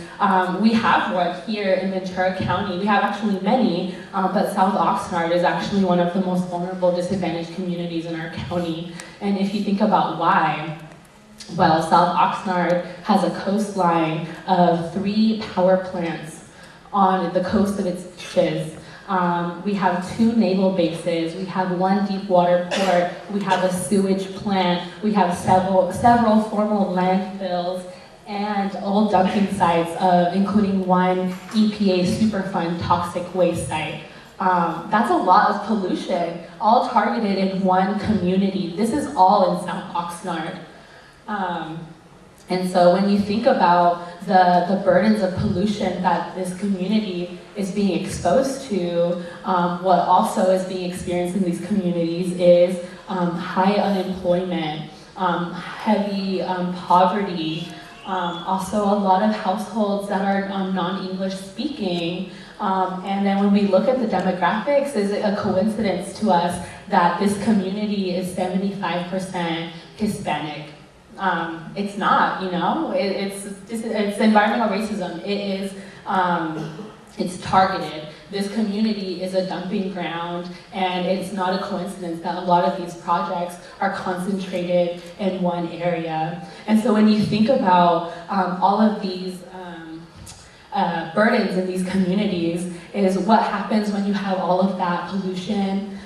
we have one here in Ventura County. We have actually many, but South Oxnard is actually one of the most vulnerable disadvantaged communities in our county. And if you think about why, well, South Oxnard has a coastline of 3 power plants on the coast of its beaches. We have 2 naval bases, we have 1 deep water port, we have a sewage plant, we have several formal landfills, and old dumping sites, including 1 EPA Superfund toxic waste site. That's a lot of pollution, all targeted in 1 community. This is all in South Oxnard. And so when you think about the burdens of pollution that this community is being exposed to, what also is being experienced in these communities is high unemployment, heavy poverty, also a lot of households that are non-English speaking. And then when we look at the demographics, is it a coincidence to us that this community is 75% Hispanic? It's not, you know, it's environmental racism. It is, it's targeted. This community is a dumping ground, and it's not a coincidence that a lot of these projects are concentrated in 1 area. And so when you think about all of these burdens in these communities, is what happens when you have all of that pollution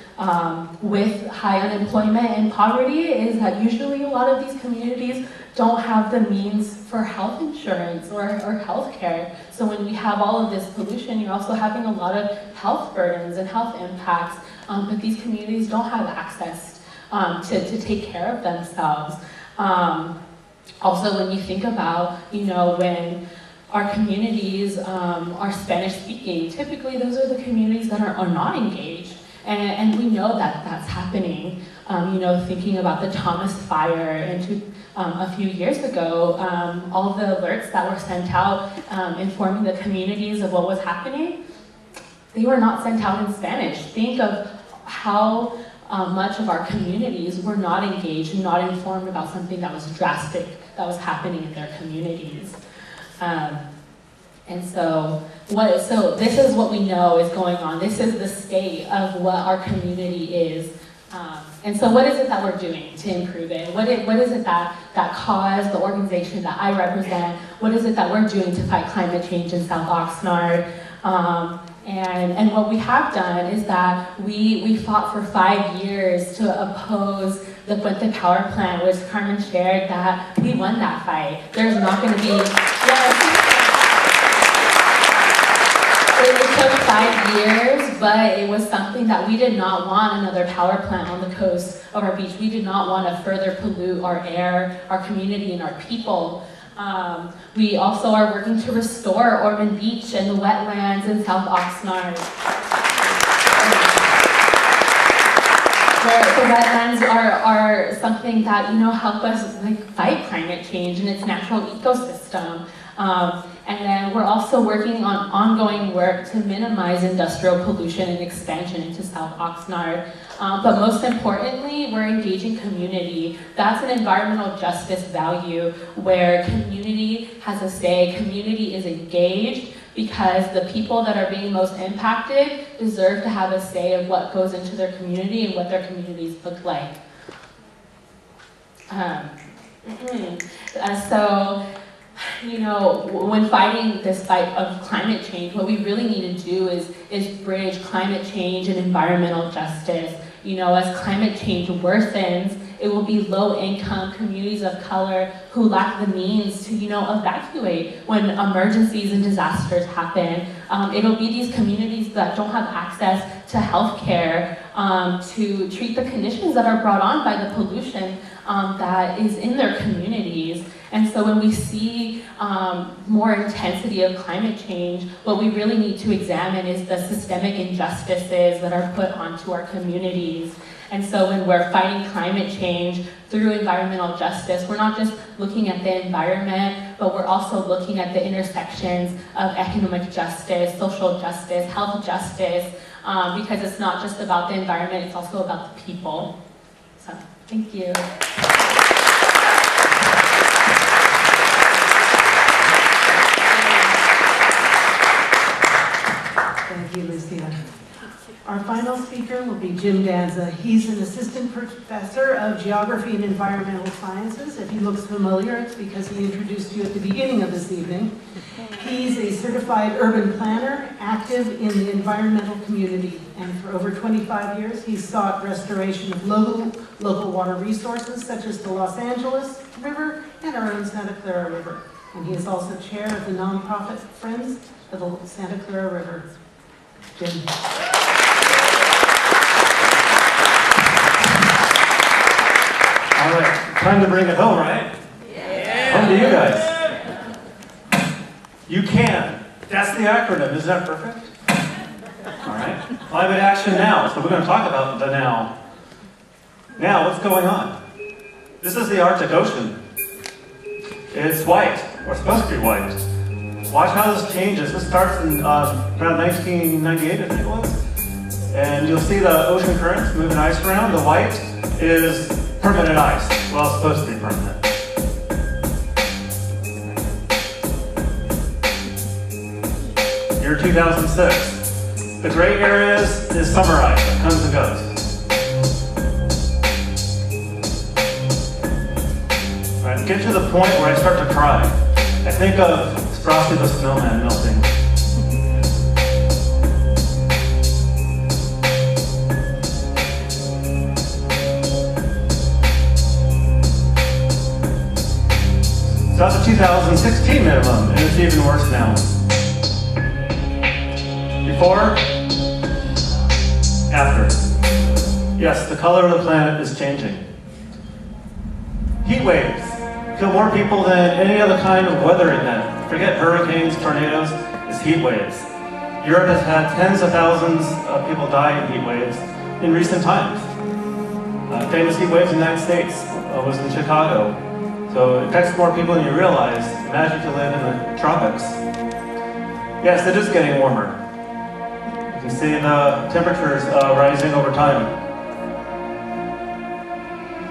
with high unemployment and poverty is that usually a lot of these communities don't have the means for health insurance or health care. So when we have all of this pollution, you're also having a lot of health burdens and health impacts, but these communities don't have access to take care of themselves. Also, when you think about, you know, when our communities are Spanish speaking, typically those are the communities that are not engaged. And we know that that's happening. You know, thinking about the Thomas Fire and a few years ago, all the alerts that were sent out informing the communities of what was happening, they were not sent out in Spanish. Think of how much of our communities were not engaged and not informed about something that was drastic that was happening in their communities. And so this is what we know is going on. This is the state of what our community is. And so what is it that we're doing to improve it? What is it that cause, the organization that I represent, what is it that we're doing to fight climate change in South Oxnard? And what we have done is that we fought for 5 years to oppose the Puente power plant, which Carmen shared that we won that fight. There's not going to be... It took 5 years, but it was something that we did not want another power plant on the coast of our beach. We did not want to further pollute our air, our community, and our people. We also are working to restore Ormond Beach and the wetlands in South Oxnard. The wetlands are something that, you know, help us fight climate change and its natural ecosystem. And then we're also working on ongoing work to minimize industrial pollution and expansion into South Oxnard. But most importantly, we're engaging community. That's an environmental justice value where community has a say, community is engaged, because the people that are being most impacted deserve to have a say of what goes into their community and what their communities look like. So, you know, when fighting this fight of climate change, what we really need to do is bridge climate change and environmental justice. You know, as climate change worsens, it will be low-income communities of color who lack the means to, you know, evacuate when emergencies and disasters happen. It'll be these communities that don't have access to health care, to treat the conditions that are brought on by the pollution that is in their communities. And so when we see more intensity of climate change, what we really need to examine is the systemic injustices that are put onto our communities. And so when we're fighting climate change through environmental justice, we're not just looking at the environment, but we're also looking at the intersections of economic justice, social justice, health justice, because it's not just about the environment, it's also about the people. So, thank you. Thank you, Lucia. Our final speaker will be Jim Danza. He's an assistant professor of geography and environmental sciences. If he looks familiar, it's because he introduced you at the beginning of this evening. He's a certified urban planner, active in the environmental community, and for over 25 years, he's sought restoration of local water resources, such as the Los Angeles River and our own Santa Clara River. And he is also chair of the nonprofit Friends of the Santa Clara River. Jim. All right, time to bring it home, right? Yeah. Home to you guys. You can. That's the acronym. Isn't that perfect? All right. Climate action now. So we're going to talk about the now. Now, what's going on? This is the Arctic Ocean. It's white, or supposed to be white. Watch how this changes. This starts in around 1998, I think it was. And you'll see the ocean currents moving ice around. The white is permanent ice. Well, it's supposed to be permanent. Year 2006. The gray areas is summer ice that comes and goes. All right, get to the point where I start to cry. I think of Frosty the Snowman melting. So that's a 2016 minimum, and it's even worse now. Before, after. Yes, the color of the planet is changing. Heat waves kill more people than any other kind of weather event. Forget hurricanes, tornadoes, it's heat waves. Europe has had tens of thousands of people die in heat waves in recent times. Famous heat waves in the United States was in Chicago. So it affects more people than you realize. Imagine to live in the tropics. Yes, it is getting warmer. You can see the temperatures rising over time.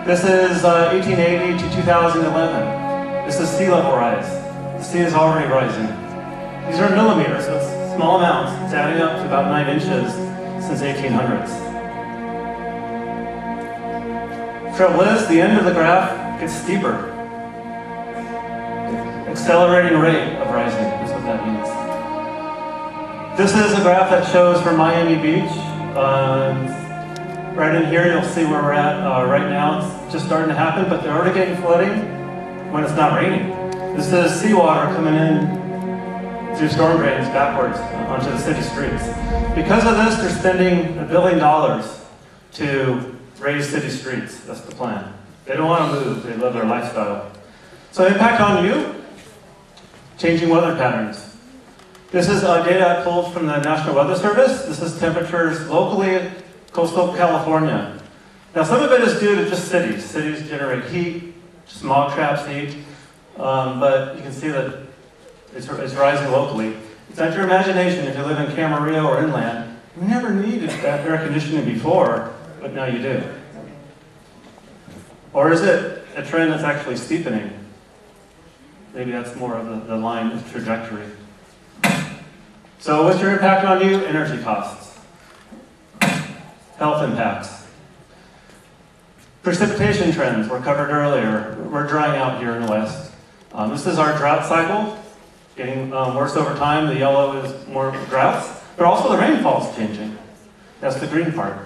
This is 1880 to 2011. This is sea level rise. The sea is already rising. These are millimeters, so it's small amounts. It's adding up to about 9 inches since 1800s. Trouble is, the end of the graph gets steeper. Accelerating rate of rising is what that means. This is a graph that shows for Miami Beach. Right in here, you'll see where we're at right now. It's just starting to happen, but they're already getting flooding when it's not raining. This is seawater coming in through storm drains backwards onto the city streets. Because of this, they're spending $1 billion to raise city streets. That's the plan. They don't want to move. They love their lifestyle. So impact on you, changing weather patterns. This is data I pulled from the National Weather Service. This is temperatures locally in coastal California. Now some of it is due to just cities. Cities generate heat, smog traps heat, but you can see that it's rising locally. It's at your imagination if you live in Camarillo or inland. You never needed that air conditioning before, but now you do. Or is it a trend that's actually steepening? Maybe that's more of the line of trajectory. So what's your impact on you? Energy costs. Health impacts. Precipitation trends were covered earlier. We're drying out here in the west. This is our drought cycle, getting worse over time. The yellow is more droughts, but also the rainfall is changing. That's the green part.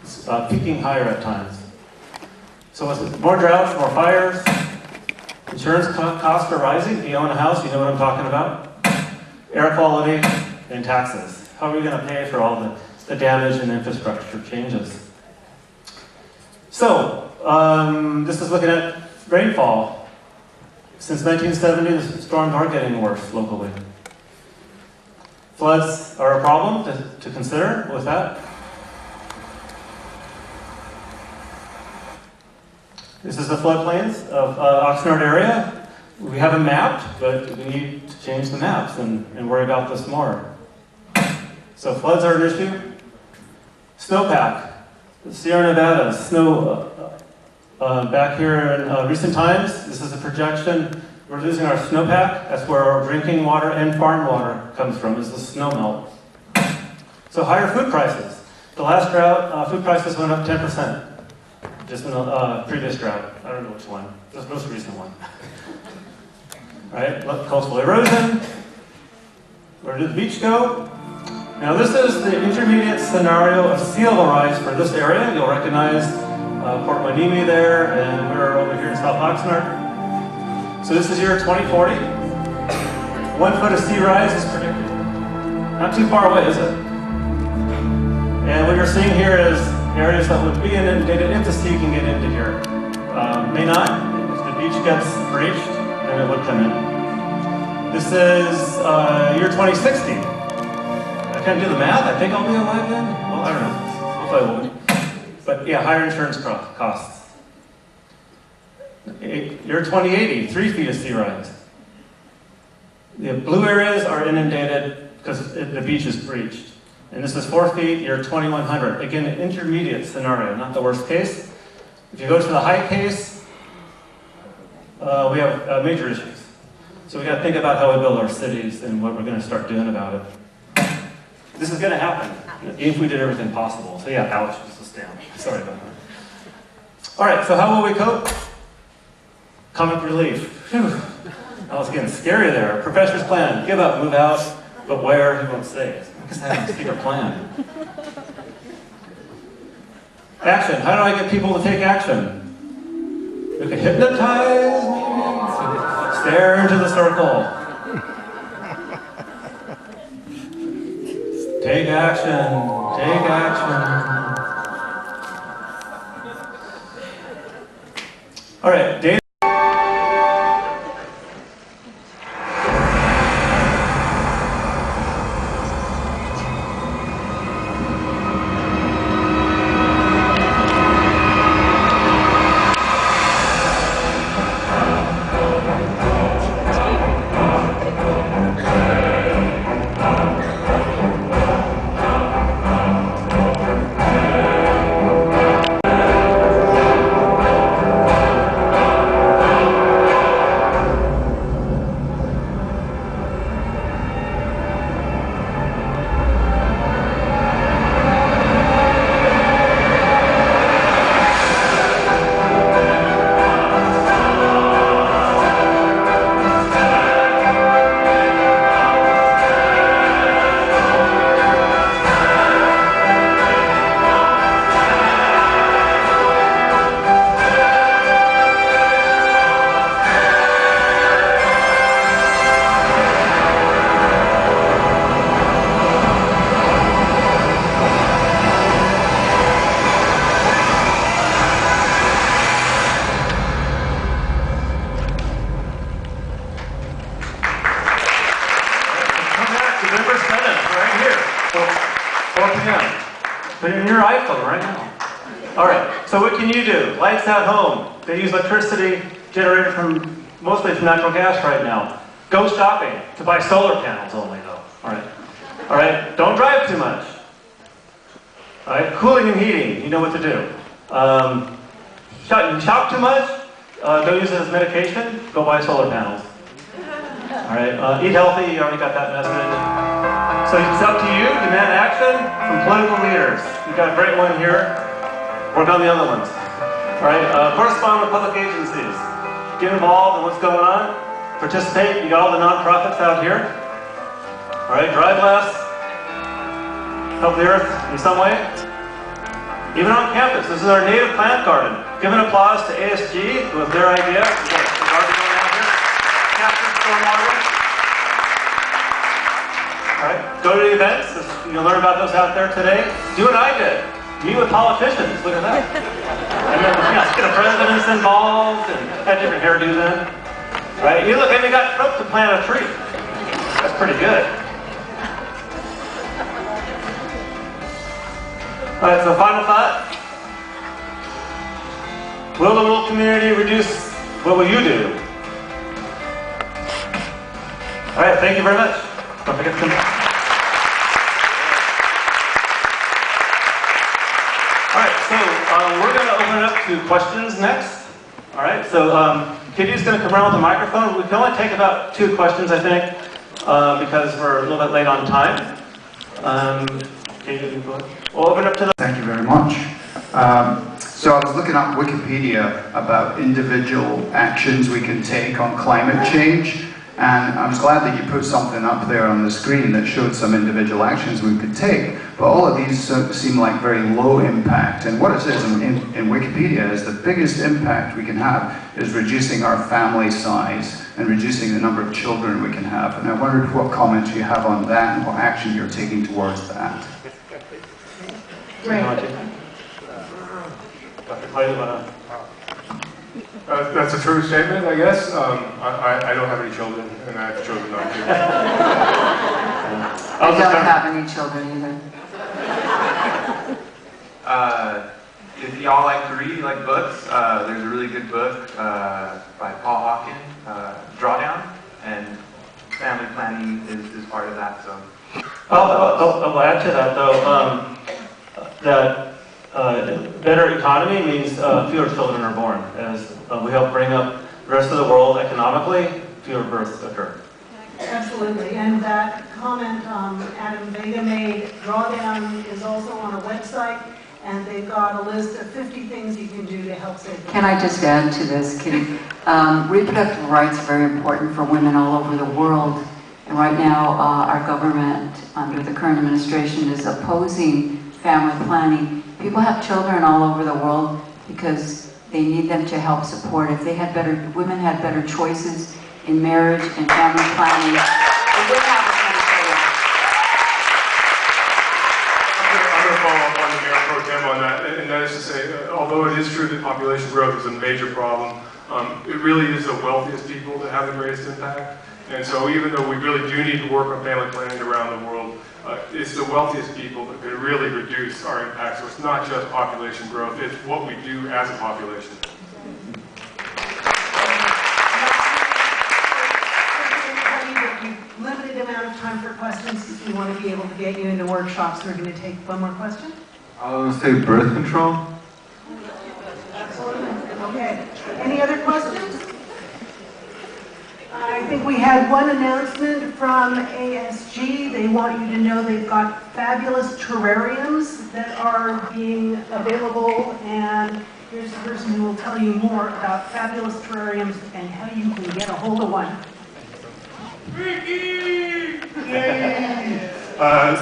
It's peaking higher at times. So with more droughts, more fires, insurance costs are rising. If you own a house, you know what I'm talking about. Air quality and taxes. How are we going to pay for all the damage and infrastructure changes? So, this is looking at rainfall. Since 1970, the storms are getting worse locally. Floods are a problem to consider with that. This is the floodplains of Oxnard area. We have a map, but we need to change the maps and worry about this more. So floods are an issue. Snowpack. The Sierra Nevada snow back here in recent times. This is a projection. We're losing our snowpack. That's where our drinking water and farm water comes from, is the snow melt. So higher food prices. The last drought, food prices went up 10%. Just in the previous drought. I don't know which one. The most recent one. Right? Coastal erosion. Where did the beach go? Now this is the intermediate scenario of sea level rise for this area. You'll recognize Port Hueneme there, and we're over here in South Oxnard. So this is year 2040. 1 foot of sea rise is predicted. Not too far away, is it? And what you're seeing here is areas that would be inundated if the sea can get into here. May not. If the beach gets breached, then it would come in. This is year 2060. I can't do the math. I think I'll be alive then. Well, I don't know. Hopefully I won't. But yeah, higher insurance costs. Year 2080, 3 feet of sea rise. The blue areas are inundated because the beach is breached. And this is 4 feet, year 2100. Again, an intermediate scenario, not the worst case. If you go to the high case, we have major issues. So we got to think about how we build our cities and what we're going to start doing about it. This is going to happen if we did everything possible. So yeah, ouch, this is down. Sorry about that. All right, so how will we cope? Comic relief. Whew. That was getting scary there. Professor's plan, give up, move out, but where, he won't say. I guess I have a secret plan. Action, how do I get people to take action? We could hypnotize, maybe. Stare into the circle. Take action, take action. All right, Dave. Put it in your iPhone right now. All right, so what can you do? Lights at home. They use electricity generated mostly from natural gas right now. Go shopping to buy solar panels only though. All right, don't drive too much. All right, cooling and heating, you know what to do. Shop too much, don't use it as medication, go buy solar panels. All right, eat healthy, you already got that message. So it's up to you, demand action from political leaders. You've got a great one here. Work on the other ones. All right, correspond with public agencies. Get involved in what's going on. Participate. You got all the nonprofits out here. All right, drive less. Help the earth in some way. Even on campus, this is our native plant garden. Give an applause to ASG with their idea. We've got a garden going out here. Capture stormwater. All right, go to the events. You'll learn about those out there today. Do what I did. Meet with politicians. Look at that. And then, get the presidents involved and had different hairdo then. Right? You look, and we got Trump to plant a tree. That's pretty good. All right, so final thought. Will the world community reduce? What will you do? All right, thank you very much. Don't forget to come back. All right, so we're going to open it up to questions next. All right, so Kitty's going to come around with a microphone. We can only take about 2 questions, I think, because we're a little bit late on time. Katie, we'll open it up to the... Thank you very much. So I was looking up Wikipedia about individual actions we can take on climate change, and I was glad that you put something up there on the screen that showed some individual actions we could take, but all of these seem like very low impact, and what it says in Wikipedia is the biggest impact we can have is reducing our family size and reducing the number of children we can have, and I wondered what comments you have on that and what action you're taking towards that. Great. Dr. Clay, you want to... That's a true statement, I guess. I don't have any children, and I have chosen not to. I don't have any children either. If y'all like to read, like books, there's a really good book by Paul Hawken, Drawdown, and family planning is part of that. So. I'll add to that though. That better economy means fewer children are born. As we help bring up the rest of the world economically, fewer births occur. Absolutely, and that comment Adam Vega made, Drawdown is also on a website, and they've got a list of 50 things you can do to help save the Can I just add to this, Kitty? Reproductive rights are very important for women all over the world. And right now, our government, under the current administration, is opposing family planning. People have children all over the world because they need them to help support. If they had women had better choices in marriage and family planning, they would have a penetration. I'm going to follow up on the Mayor Pro Tem on that, and that is to say, although it is true that population growth is a major problem, it really is the wealthiest people that have the greatest impact. And so even though we really do need to work on family planning around the world, it's the wealthiest people that could really reduce our impact. So it's not just population growth, it's what we do as a population. Limited amount of time for questions because we want to be able to get you into workshops. We're going to take one more question. I was going to say birth control. Absolutely. Okay. Any other questions? I think we had one announcement from ASG. They want you to know they've got fabulous terrariums that are being available, and here's the person who will tell you more about fabulous terrariums and how you can get a hold of one. Ricky!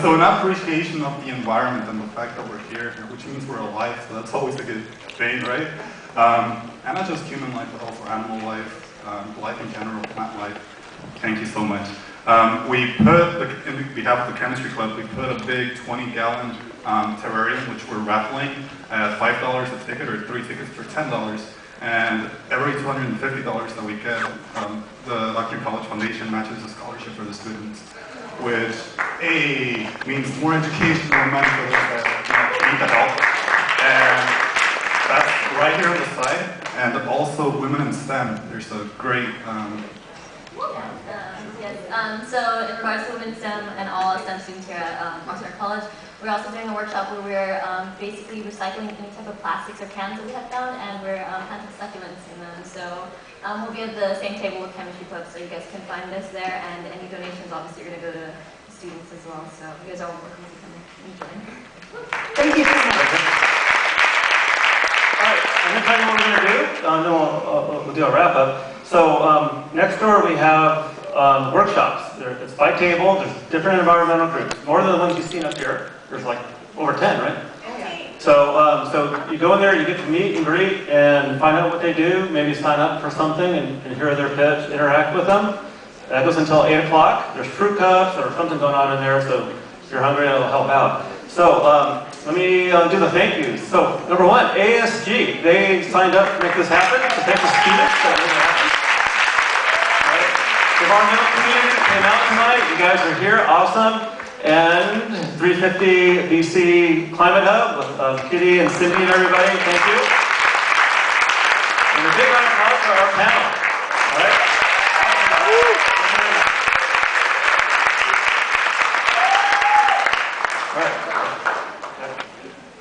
So an appreciation of the environment and the fact that we're here, which means we're alive, so that's always a good thing, right? And not just human life, but also animal life. Life in general, plant life. Thank you so much. We put, in behalf of the Chemistry Club, we put a big 20-gallon terrarium, which we're raffling at $5 a ticket, or 3 tickets for $10. And every $250 that we get, the Lockyer College Foundation matches a scholarship for the students, which means more education, more money for those that need the help. And that's right here on the side. And also Women in STEM. There's a great... So in regards to Women in STEM and all STEM students here at Oxnard College, we're also doing a workshop where we're basically recycling any type of plastics or cans that we have found, and we're planting succulents in them. So we'll be at the same table with Chemistry Club, so you guys can find us there, and any donations obviously are going to go to students as well. So you guys are all welcome to come and join. Thank you so much. All right, I'm going to tell you what we're going to do, then we'll do a wrap-up. So next door we have workshops. It's by table, there's different environmental groups. More than the ones you've seen up here. There's like over 10, right? So, so you go in there, you get to meet and greet and find out what they do, maybe sign up for something and hear their pitch, interact with them. That goes until 8 o'clock. There's fruit cups or something going on in there, so if you're hungry, it'll help out. So let me do the thank yous. So number one, ASG. They signed up to make this happen. So thank the students that made it happen. Right. The environmental community came out tonight. You guys are here. Awesome. And 350 BC Climate Hub with Kitty and Cindy and everybody. Thank you. And a big round of applause for our panel. All right.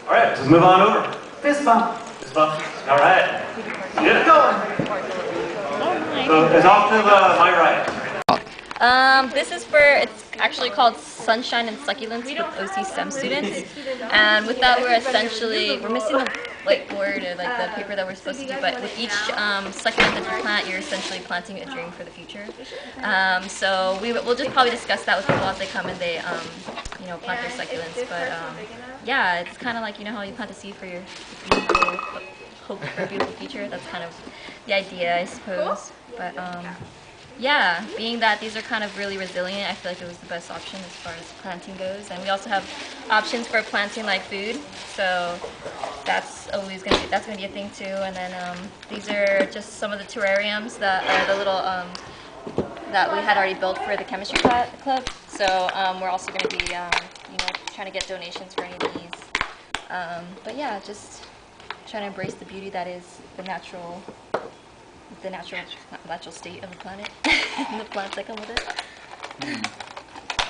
All right, let's move on over. Fist bump. Fist bump. All right. Yeah. Going. So it's off to my right. This is for, it's actually called Sunshine and Succulents with OC STEM students. And with that, we're missing the whiteboard or like the paper that we're supposed to do, but with each succulent that you plant, you're essentially planting a dream for the future. So we'll just probably discuss that with people as they come and they, you know, plant their succulents. But yeah, it's kind of like, you know how you plant a seed for your hope for a beautiful future. That's kind of the idea, I suppose. But yeah, being that these are kind of really resilient, I feel like it was the best option as far as planting goes. And we also have options for planting like food, so that's always gonna be a thing too. And then these are just some of the terrariums that are the little that we had already built for the chemistry club. So we're also going to be you know, trying to get donations for any of these. But yeah, just trying to embrace the beauty that is the natural state of the planet and the plants that come with it.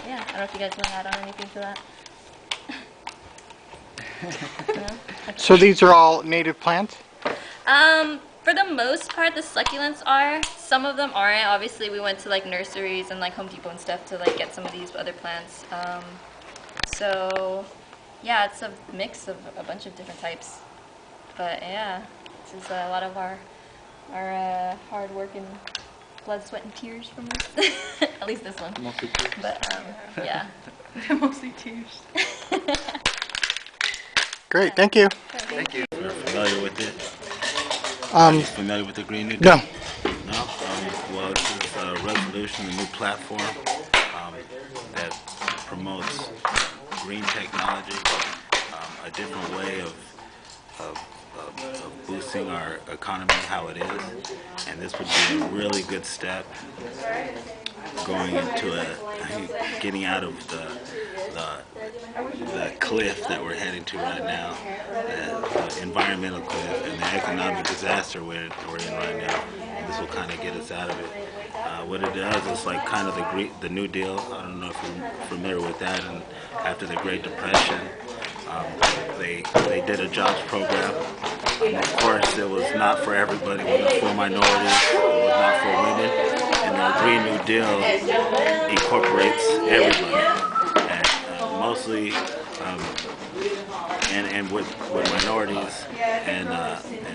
Yeah, I don't know if you guys want to add on anything to that. No? Okay. So these are all native plants? For the most part, the succulents are. Some of them aren't. Obviously, we went to like nurseries and like Home Depot and stuff to like get some of these other plants. So yeah, it's a mix of a bunch of different types. But yeah, this is a lot of our hard work and blood, sweat, and tears from this. At least this one. Mostly tears. But yeah. Mostly tears. Great, thank you. Thank you. You're familiar with it? Are you familiar with the Green New Deal? No. No? Well, this is a resolution, a new platform that promotes green technology, a different way of boosting our economy how it is, and this would be a really good step going into getting out of the cliff that we're heading to right now, the environmental cliff and the economic disaster we're in right now. And this will kind of get us out of it. What it does is like kind of the New Deal. I don't know if you're familiar with that. And after the Great Depression, they did a jobs program. Of course, it was not for everybody. It was for minorities. It was not for women. And the Green New Deal incorporates everybody, and mostly, and with minorities and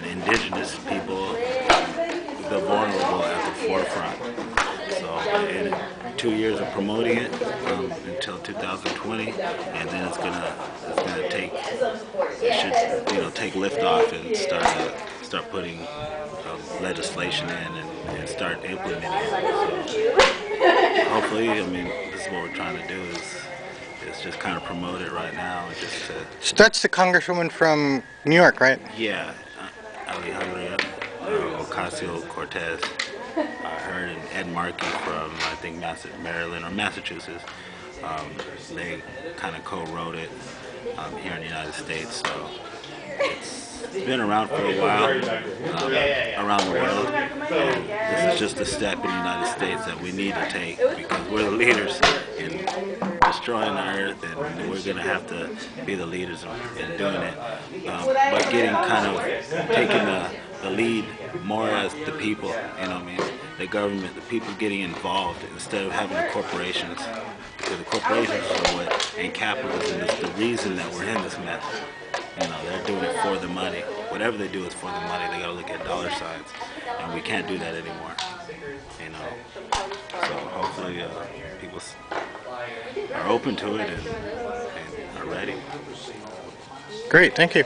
indigenous people, the vulnerable at the forefront. So, in 2 years of promoting it until 2020, and then it's gonna take, it should, take lift off and start putting legislation in and start implementing it. So hopefully, I mean, this is what we're trying to do is just kind of promote it right now. And just So that's the congresswoman from New York, right? Yeah, Alejandra Ocasio-Cortez. Her and Ed Markey from, I think, Maryland or Massachusetts. They kind of co-wrote it here in the United States. So it's been around for a while around the world. This is just a step in the United States that we need to take because we're the leaders in destroying the earth, and we're going to have to be the leaders in doing it. But taking the lead more as the people, the government, the people getting involved instead of having the corporations to the corporations for it, and capitalism is the reason that we're in this mess. You know, they're doing it for the money. Whatever they do is for the money. They gotta look at dollar signs, and we can't do that anymore. You know, so hopefully people are open to it and are ready. Great, thank you.